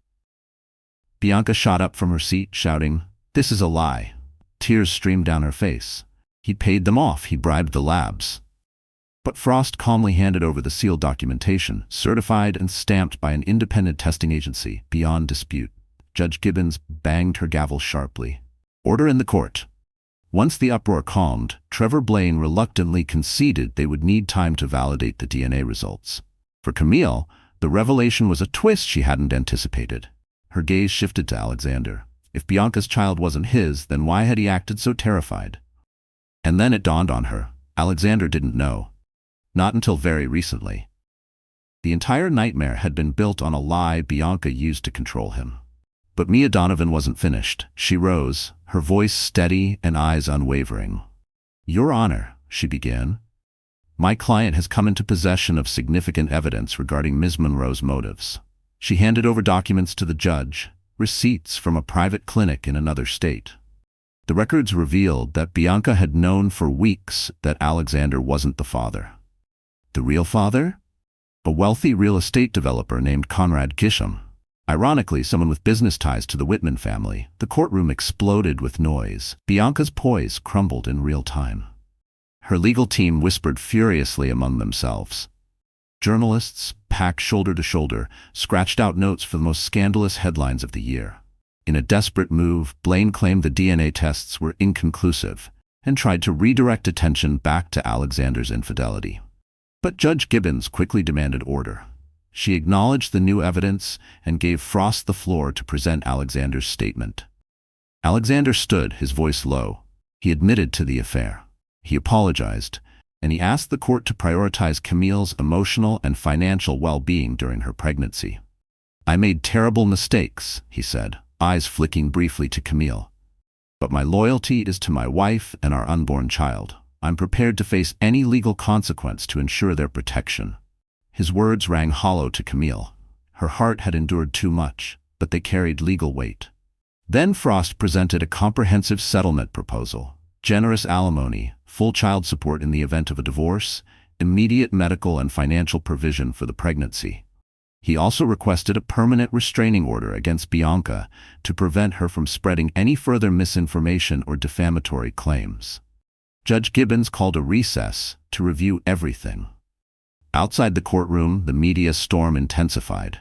Bianca shot up from her seat, shouting, "This is a lie." Tears streamed down her face. He'd paid them off, he bribed the labs. But Frost calmly handed over the sealed documentation, certified and stamped by an independent testing agency, beyond dispute. Judge Gibbons banged her gavel sharply. "Order in the court." Once the uproar calmed, Trevor Blaine reluctantly conceded they would need time to validate the DNA results. For Camille, the revelation was a twist she hadn't anticipated. Her gaze shifted to Alexander. If Bianca's child wasn't his, then why had he acted so terrified? And then it dawned on her. Alexander didn't know. Not until very recently. The entire nightmare had been built on a lie Bianca used to control him. But Mia Donovan wasn't finished. She rose, her voice steady and eyes unwavering. "Your Honor," she began, "my client has come into possession of significant evidence regarding Ms. Monroe's motives." She handed over documents to the judge, receipts from a private clinic in another state. The records revealed that Bianca had known for weeks that Alexander wasn't the father. The real father? A wealthy real estate developer named Conrad Gisham. Ironically, someone with business ties to the Whitman family. The courtroom exploded with noise. Bianca's poise crumbled in real time. Her legal team whispered furiously among themselves. Journalists, packed shoulder to shoulder, scratched out notes for the most scandalous headlines of the year. In a desperate move, Blaine claimed the DNA tests were inconclusive and tried to redirect attention back to Alexander's infidelity. But Judge Gibbons quickly demanded order. She acknowledged the new evidence and gave Frost the floor to present Alexander's statement. Alexander stood, his voice low. He admitted to the affair. He apologized, and he asked the court to prioritize Camille's emotional and financial well-being during her pregnancy. "I made terrible mistakes," he said, eyes flicking briefly to Camille. "But my loyalty is to my wife and our unborn child. I'm prepared to face any legal consequence to ensure their protection." His words rang hollow to Camille. Her heart had endured too much, but they carried legal weight. Then Frost presented a comprehensive settlement proposal. Generous alimony, full child support in the event of a divorce, immediate medical and financial provision for the pregnancy. He also requested a permanent restraining order against Bianca to prevent her from spreading any further misinformation or defamatory claims. Judge Gibbons called a recess to review everything. Outside the courtroom, the media storm intensified.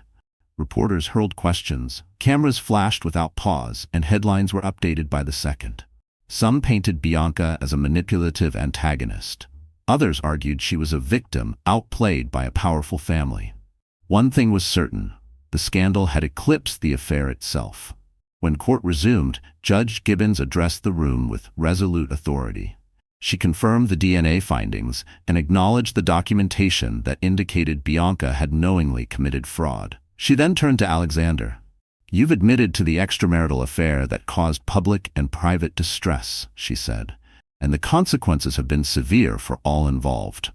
Reporters hurled questions, cameras flashed without pause, and headlines were updated by the second. Some painted Bianca as a manipulative antagonist. Others argued she was a victim outplayed by a powerful family. One thing was certain: the scandal had eclipsed the affair itself. When court resumed, Judge Gibbons addressed the room with resolute authority. She confirmed the DNA findings and acknowledged the documentation that indicated Bianca had knowingly committed fraud. She then turned to Alexander. "You've admitted to the extramarital affair that caused public and private distress," she said, "and the consequences have been severe for all involved."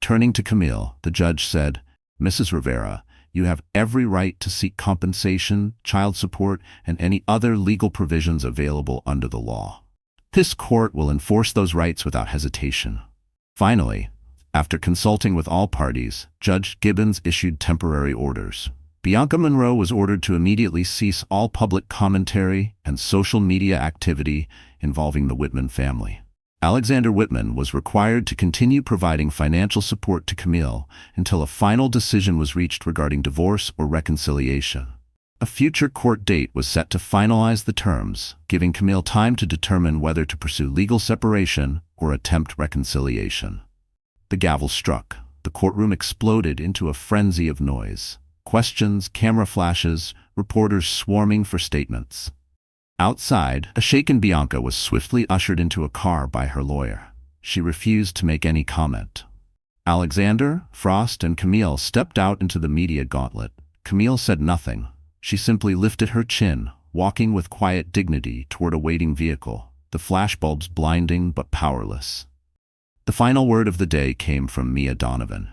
Turning to Camille, the judge said, "Mrs. Rivera, you have every right to seek compensation, child support, and any other legal provisions available under the law. This court will enforce those rights without hesitation." Finally, after consulting with all parties, Judge Gibbons issued temporary orders. Bianca Monroe was ordered to immediately cease all public commentary and social media activity involving the Whitman family. Alexander Whitman was required to continue providing financial support to Camille until a final decision was reached regarding divorce or reconciliation. A future court date was set to finalize the terms, giving Camille time to determine whether to pursue legal separation or attempt reconciliation. The gavel struck. The courtroom exploded into a frenzy of noise. Questions, camera flashes, reporters swarming for statements. Outside, a shaken Bianca was swiftly ushered into a car by her lawyer. She refused to make any comment. Alexander, Frost, and Camille stepped out into the media gauntlet. Camille said nothing. She simply lifted her chin, walking with quiet dignity toward a waiting vehicle, the flashbulbs blinding but powerless. The final word of the day came from Mia Donovan.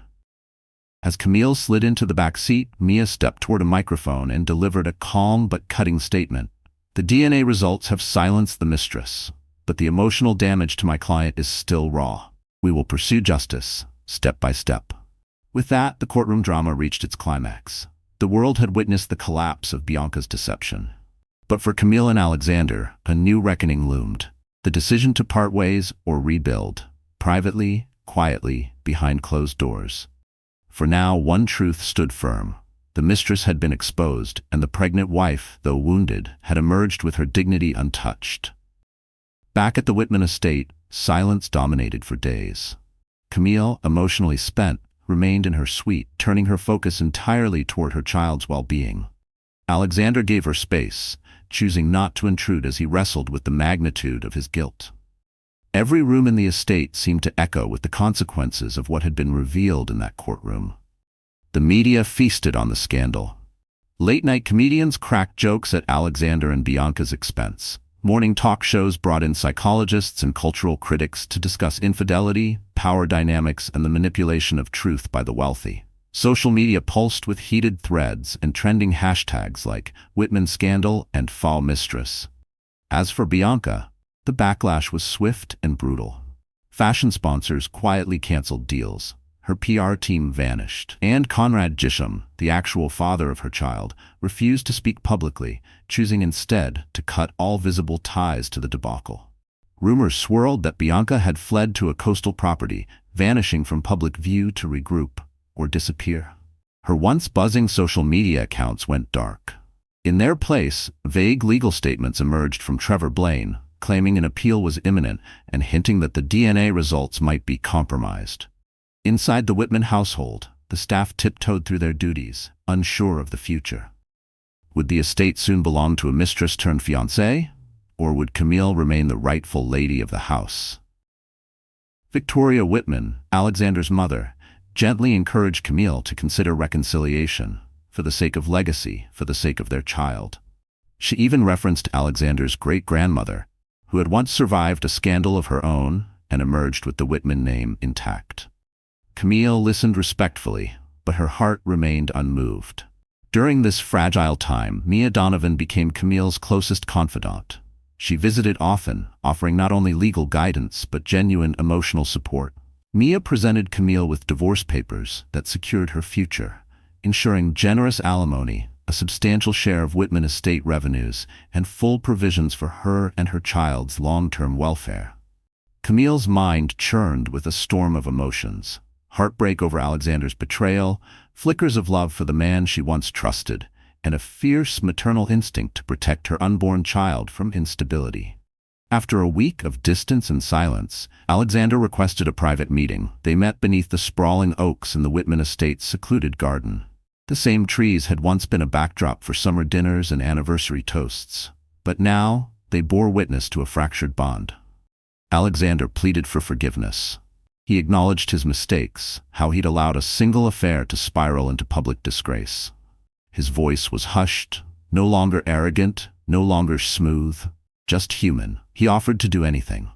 As Camille slid into the back seat, Mia stepped toward a microphone and delivered a calm but cutting statement. "The DNA results have silenced the mistress, but the emotional damage to my client is still raw. We will pursue justice, step by step." With that, the courtroom drama reached its climax. The world had witnessed the collapse of Bianca's deception. But for Camille and Alexander, a new reckoning loomed. The decision to part ways or rebuild, privately, quietly, behind closed doors. For now, one truth stood firm. The mistress had been exposed, and the pregnant wife, though wounded, had emerged with her dignity untouched. Back at the Whitman estate, silence dominated for days. Camille, emotionally spent, remained in her suite, turning her focus entirely toward her child's well-being. Alexander gave her space, choosing not to intrude as he wrestled with the magnitude of his guilt. Every room in the estate seemed to echo with the consequences of what had been revealed in that courtroom. The media feasted on the scandal. Late-night comedians cracked jokes at Alexander and Bianca's expense. Morning talk shows brought in psychologists and cultural critics to discuss infidelity, power dynamics, and the manipulation of truth by the wealthy. Social media pulsed with heated threads and trending hashtags like Whitman Scandal and Fall Mistress. As for Bianca, the backlash was swift and brutal. Fashion sponsors quietly canceled deals. Her PR team vanished. And Conrad Gisham, the actual father of her child, refused to speak publicly, choosing instead to cut all visible ties to the debacle. Rumors swirled that Bianca had fled to a coastal property, vanishing from public view to regroup or disappear. Her once buzzing social media accounts went dark. In their place, vague legal statements emerged from Trevor Blaine, claiming an appeal was imminent and hinting that the DNA results might be compromised. Inside the Whitman household, the staff tiptoed through their duties, unsure of the future. Would the estate soon belong to a mistress-turned-fiancée, or would Camille remain the rightful lady of the house? Victoria Whitman, Alexander's mother, gently encouraged Camille to consider reconciliation, for the sake of legacy, for the sake of their child. She even referenced Alexander's great-grandmother, who had once survived a scandal of her own and emerged with the Whitman name intact. Camille listened respectfully, but her heart remained unmoved. During this fragile time, Mia Donovan became Camille's closest confidant. She visited often, offering not only legal guidance but genuine emotional support. Mia presented Camille with divorce papers that secured her future, ensuring generous alimony, a substantial share of Whitman estate revenues, and full provisions for her and her child's long-term welfare. Camille's mind churned with a storm of emotions. Heartbreak over Alexander's betrayal, flickers of love for the man she once trusted, and a fierce maternal instinct to protect her unborn child from instability. After a week of distance and silence, Alexander requested a private meeting. They met beneath the sprawling oaks in the Whitman estate's secluded garden. The same trees had once been a backdrop for summer dinners and anniversary toasts, but now they bore witness to a fractured bond. Alexander pleaded for forgiveness. He acknowledged his mistakes, how he'd allowed a single affair to spiral into public disgrace. His voice was hushed, no longer arrogant, no longer smooth, just human. He offered to do anything.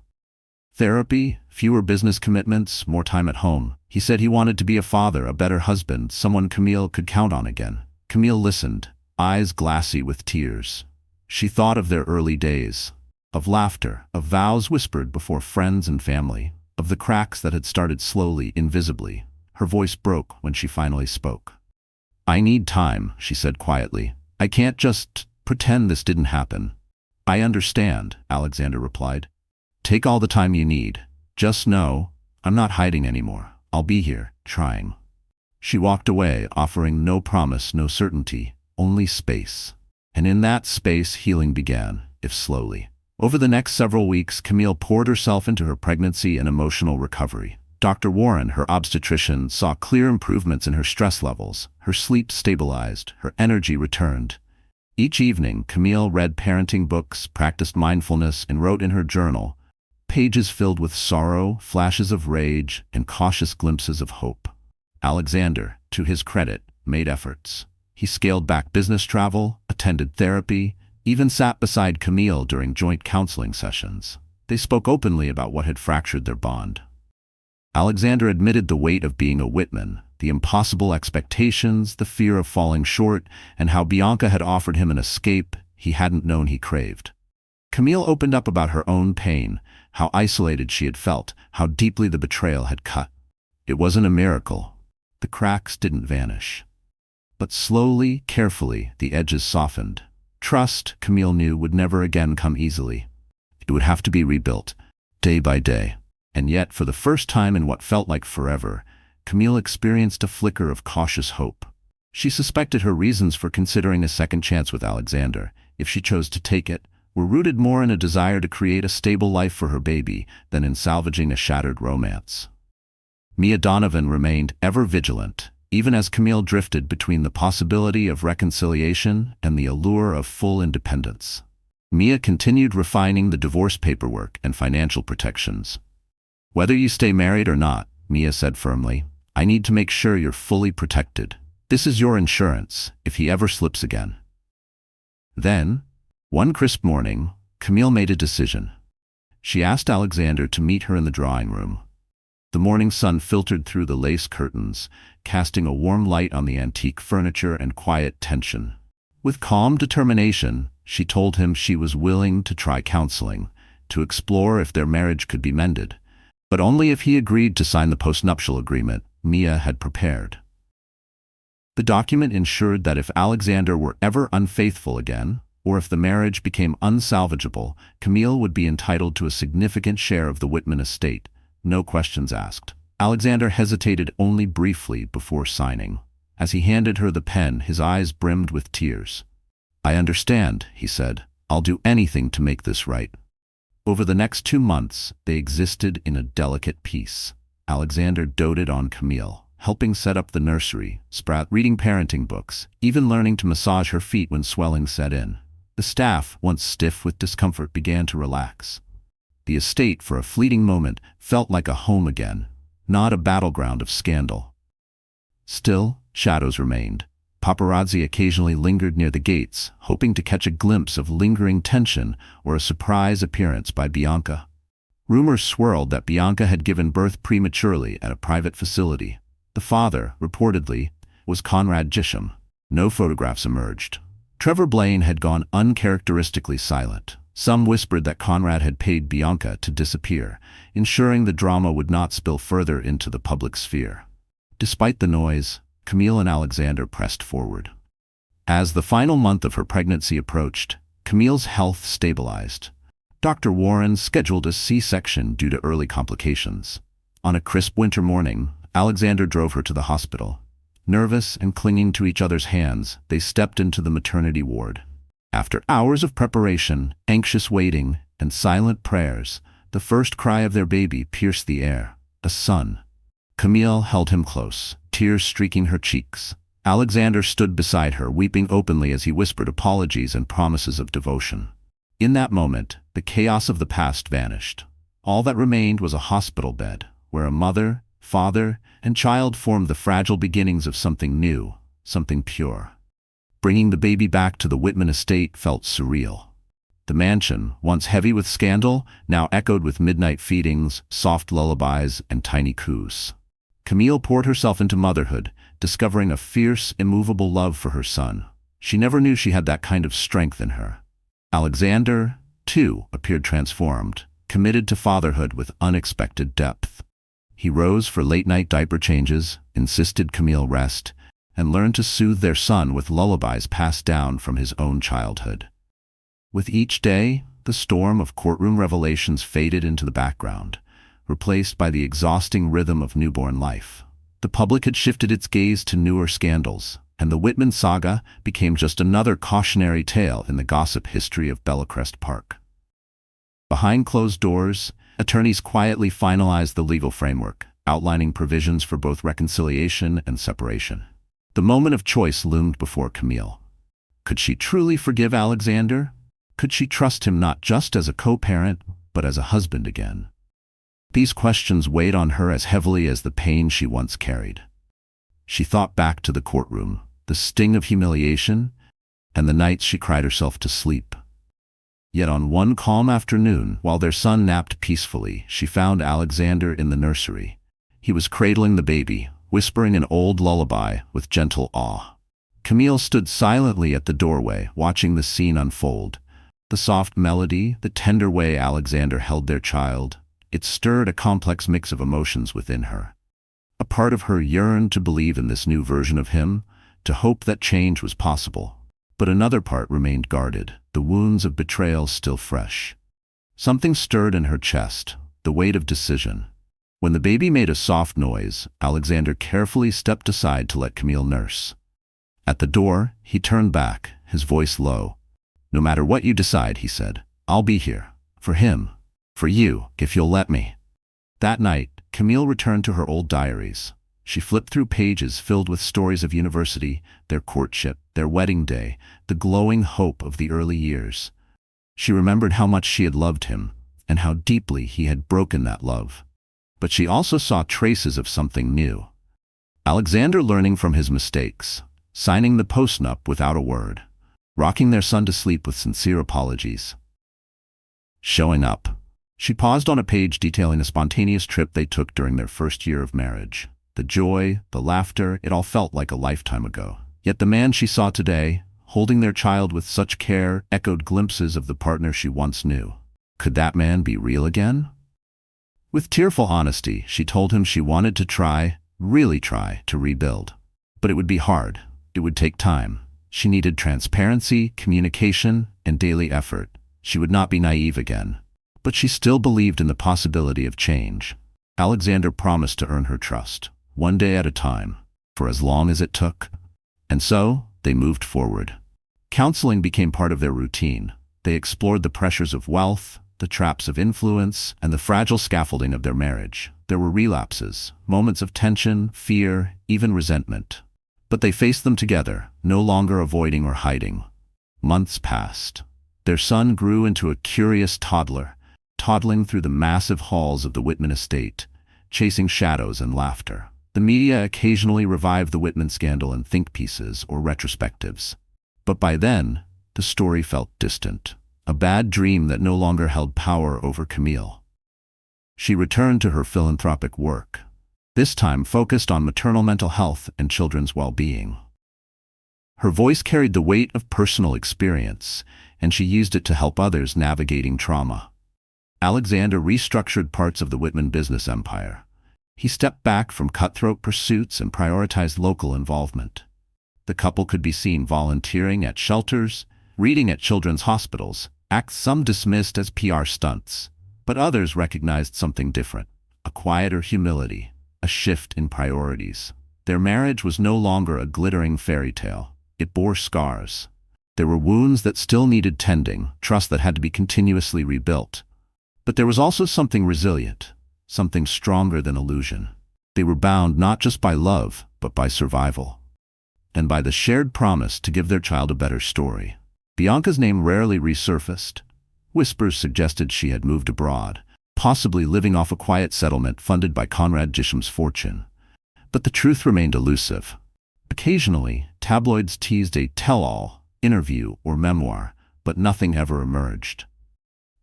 Therapy, fewer business commitments, more time at home. He said he wanted to be a father, a better husband, someone Camille could count on again. Camille listened, eyes glassy with tears. She thought of their early days, of laughter, of vows whispered before friends and family, of the cracks that had started slowly, invisibly. Her voice broke when she finally spoke. "I need time," she said quietly. "I can't just pretend this didn't happen." "I understand," Alexander replied. "Take all the time you need. Just know, I'm not hiding anymore. I'll be here, trying." She walked away, offering no promise, no certainty, only space. And in that space, healing began, if slowly. Over the next several weeks, Camille poured herself into her pregnancy and emotional recovery. Dr. Warren, her obstetrician, saw clear improvements in her stress levels. Her sleep stabilized, her energy returned. Each evening, Camille read parenting books, practiced mindfulness, and wrote in her journal, pages filled with sorrow, flashes of rage, and cautious glimpses of hope. Alexander, to his credit, made efforts. He scaled back business travel, attended therapy, even sat beside Camille during joint counseling sessions. They spoke openly about what had fractured their bond. Alexander admitted the weight of being a Whitman, the impossible expectations, the fear of falling short, and how Bianca had offered him an escape he hadn't known he craved. Camille opened up about her own pain, how isolated she had felt, how deeply the betrayal had cut. It wasn't a miracle. The cracks didn't vanish. But slowly, carefully, the edges softened. Trust, Camille knew, would never again come easily. It would have to be rebuilt, day by day. And yet, for the first time in what felt like forever, Camille experienced a flicker of cautious hope. She suspected her reasons for considering a second chance with Alexander, if she chose to take it, were rooted more in a desire to create a stable life for her baby than in salvaging a shattered romance. Mia Donovan remained ever vigilant, even as Camille drifted between the possibility of reconciliation and the allure of full independence. Mia continued refining the divorce paperwork and financial protections. "Whether you stay married or not," Mia said firmly, "I need to make sure you're fully protected. This is your insurance, if he ever slips again." Then, one crisp morning, Camille made a decision. She asked Alexander to meet her in the drawing room. The morning sun filtered through the lace curtains, casting a warm light on the antique furniture and quiet tension. With calm determination, she told him she was willing to try counseling, to explore if their marriage could be mended, but only if he agreed to sign the postnuptial agreement Mia had prepared. The document ensured that if Alexander were ever unfaithful again, or if the marriage became unsalvageable, Camille would be entitled to a significant share of the Whitman estate, no questions asked. Alexander hesitated only briefly before signing. As he handed her the pen, his eyes brimmed with tears. "I understand," he said. "I'll do anything to make this right." Over the next 2 months, they existed in a delicate peace. Alexander doted on Camille, helping set up the nursery, reading parenting books, even learning to massage her feet when swelling set in. The staff, once stiff with discomfort, began to relax. The estate, for a fleeting moment, felt like a home again, not a battleground of scandal. Still, shadows remained. Paparazzi occasionally lingered near the gates, hoping to catch a glimpse of lingering tension or a surprise appearance by Bianca. Rumors swirled that Bianca had given birth prematurely at a private facility. The father, reportedly, was Conrad Gisham. No photographs emerged. Trevor Blaine had gone uncharacteristically silent. Some whispered that Conrad had paid Bianca to disappear, ensuring the drama would not spill further into the public sphere. Despite the noise, Camille and Alexander pressed forward. As the final month of her pregnancy approached, Camille's health stabilized. Dr. Warren scheduled a C-section due to early complications. On a crisp winter morning, Alexander drove her to the hospital. Nervous and clinging to each other's hands, they stepped into the maternity ward. After hours of preparation, anxious waiting, and silent prayers, the first cry of their baby pierced the air, a son. Camille held him close, tears streaking her cheeks. Alexander stood beside her, weeping openly as he whispered apologies and promises of devotion. In that moment, the chaos of the past vanished. All that remained was a hospital bed, where a mother, father, and child formed the fragile beginnings of something new, something pure. Bringing the baby back to the Whitman estate felt surreal. The mansion, once heavy with scandal, now echoed with midnight feedings, soft lullabies, and tiny coos. Camille poured herself into motherhood, discovering a fierce, immovable love for her son. She never knew she had that kind of strength in her. Alexander, too, appeared transformed, committed to fatherhood with unexpected depth. He rose for late-night diaper changes, insisted Camille rest, and learned to soothe their son with lullabies passed down from his own childhood. With each day, the storm of courtroom revelations faded into the background, replaced by the exhausting rhythm of newborn life. The public had shifted its gaze to newer scandals, and the Whitman saga became just another cautionary tale in the gossip history of Bellecrest Park. Behind closed doors, attorneys quietly finalized the legal framework, outlining provisions for both reconciliation and separation. The moment of choice loomed before Camille. Could she truly forgive Alexander? Could she trust him not just as a co-parent, but as a husband again? These questions weighed on her as heavily as the pain she once carried. She thought back to the courtroom, the sting of humiliation, and the nights she cried herself to sleep. Yet on one calm afternoon, while their son napped peacefully, she found Alexander in the nursery. He was cradling the baby, whispering an old lullaby with gentle awe. Camille stood silently at the doorway, watching the scene unfold. The soft melody, the tender way Alexander held their child, it stirred a complex mix of emotions within her. A part of her yearned to believe in this new version of him, to hope that change was possible. But another part remained guarded, the wounds of betrayal still fresh. Something stirred in her chest, the weight of decision. When the baby made a soft noise, Alexander carefully stepped aside to let Camille nurse. At the door, he turned back, his voice low. "No matter what you decide," he said, "I'll be here. For him. For you, if you'll let me." That night, Camille returned to her old diaries. She flipped through pages filled with stories of university, their courtship, their wedding day, the glowing hope of the early years. She remembered how much she had loved him, and how deeply he had broken that love. But she also saw traces of something new. Alexander learning from his mistakes, signing the postnup without a word, rocking their son to sleep with sincere apologies. Showing up. She paused on a page detailing a spontaneous trip they took during their first year of marriage. The joy, the laughter, it all felt like a lifetime ago. Yet the man she saw today, holding their child with such care, echoed glimpses of the partner she once knew. Could that man be real again? With tearful honesty, she told him she wanted to try, really try, to rebuild. But it would be hard. It would take time. She needed transparency, communication, and daily effort. She would not be naive again. But she still believed in the possibility of change. Alexander promised to earn her trust, one day at a time, for as long as it took. And so, they moved forward. Counseling became part of their routine. They explored the pressures of wealth, the traps of influence, and the fragile scaffolding of their marriage. There were relapses, moments of tension, fear, even resentment. But they faced them together, no longer avoiding or hiding. Months passed. Their son grew into a curious toddler, toddling through the massive halls of the Whitman estate, chasing shadows and laughter. The media occasionally revived the Whitman scandal in think pieces or retrospectives. But by then, the story felt distant, a bad dream that no longer held power over Camille. She returned to her philanthropic work, this time focused on maternal mental health and children's well-being. Her voice carried the weight of personal experience, and she used it to help others navigating trauma. Alexander restructured parts of the Whitman business empire. He stepped back from cutthroat pursuits and prioritized local involvement. The couple could be seen volunteering at shelters, reading at children's hospitals, acts some dismissed as PR stunts, but others recognized something different, a quieter humility, a shift in priorities. Their marriage was no longer a glittering fairy tale. It bore scars. There were wounds that still needed tending, trust that had to be continuously rebuilt. But there was also something resilient, something stronger than illusion. They were bound not just by love, but by survival. And by the shared promise to give their child a better story. Bianca's name rarely resurfaced. Whispers suggested she had moved abroad, possibly living off a quiet settlement funded by Conrad Gisham's fortune. But the truth remained elusive. Occasionally, tabloids teased a tell-all, interview, or memoir, but nothing ever emerged.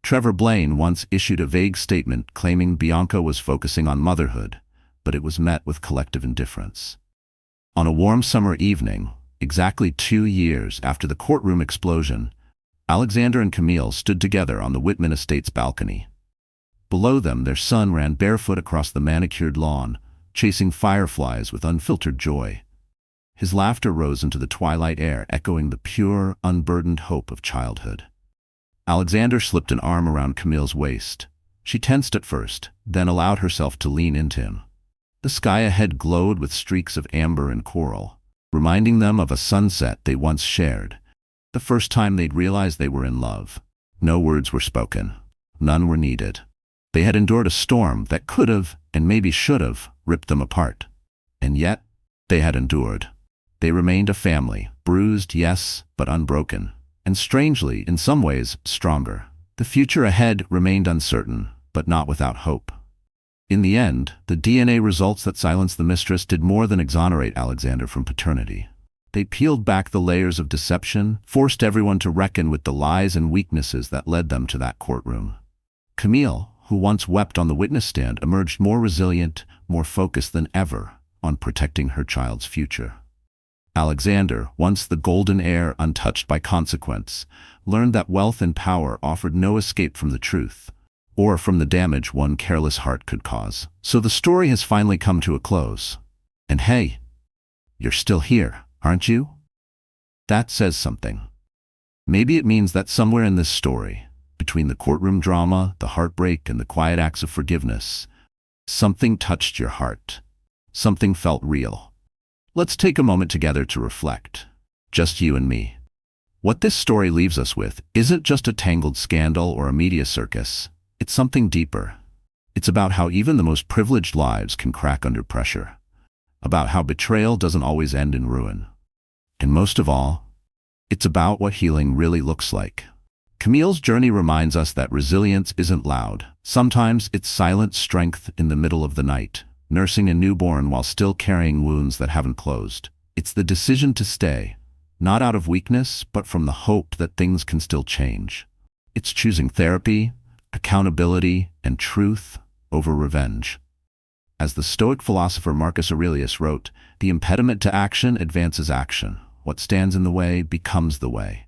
Trevor Blaine once issued a vague statement claiming Bianca was focusing on motherhood, but it was met with collective indifference. On a warm summer evening, exactly 2 years after the courtroom explosion, Alexander and Camille stood together on the Whitman estate's balcony. Below them, their son ran barefoot across the manicured lawn, chasing fireflies with unfiltered joy. His laughter rose into the twilight air, echoing the pure, unburdened hope of childhood. Alexander slipped an arm around Camille's waist. She tensed at first, then allowed herself to lean into him. The sky ahead glowed with streaks of amber and coral, reminding them of a sunset they once shared, the first time they'd realized they were in love. No words were spoken. None were needed. They had endured a storm that could have, and maybe should have, ripped them apart. And yet, they had endured. They remained a family, bruised, yes, but unbroken. And strangely, in some ways, stronger. The future ahead remained uncertain, but not without hope. In the end, the DNA results that silenced the Mistress did more than exonerate Alexander from paternity. They peeled back the layers of deception, forced everyone to reckon with the lies and weaknesses that led them to that courtroom. Camille, who once wept on the witness stand, emerged more resilient, more focused than ever on protecting her child's future. Alexander, once the golden heir untouched by consequence, learned that wealth and power offered no escape from the truth, or from the damage one careless heart could cause. So the story has finally come to a close. And hey, you're still here. aren't you? That says something. Maybe it means that somewhere in this story, between the courtroom drama, the heartbreak, and the quiet acts of forgiveness, something touched your heart. Something felt real. Let's take a moment together to reflect. Just you and me. What this story leaves us with isn't just a tangled scandal or a media circus. It's something deeper. It's about how even the most privileged lives can crack under pressure. About how betrayal doesn't always end in ruin. And most of all, it's about what healing really looks like. Camille's journey reminds us that resilience isn't loud. Sometimes it's silent strength in the middle of the night, nursing a newborn while still carrying wounds that haven't closed. It's the decision to stay, not out of weakness, but from the hope that things can still change. It's choosing therapy, accountability, and truth over revenge. As the Stoic philosopher Marcus Aurelius wrote, "The impediment to action advances action. What stands in the way becomes the way."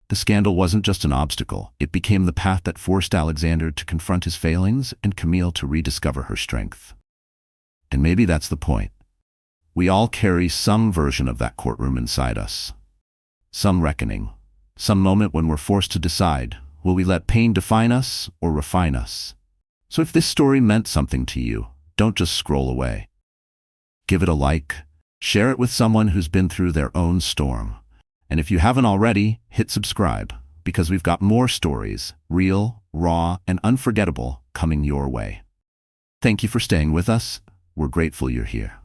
The scandal wasn't just an obstacle. It became the path that forced Alexander to confront his failings and Camille to rediscover her strength. And maybe that's the point. We all carry some version of that courtroom inside us. Some reckoning. Some moment when we're forced to decide, will we let pain define us or refine us? So if this story meant something to you, don't just scroll away. Give it a like. Share it with someone who's been through their own storm. And if you haven't already, hit subscribe, because we've got more stories, real, raw, and unforgettable, coming your way. Thank you for staying with us. We're grateful you're here.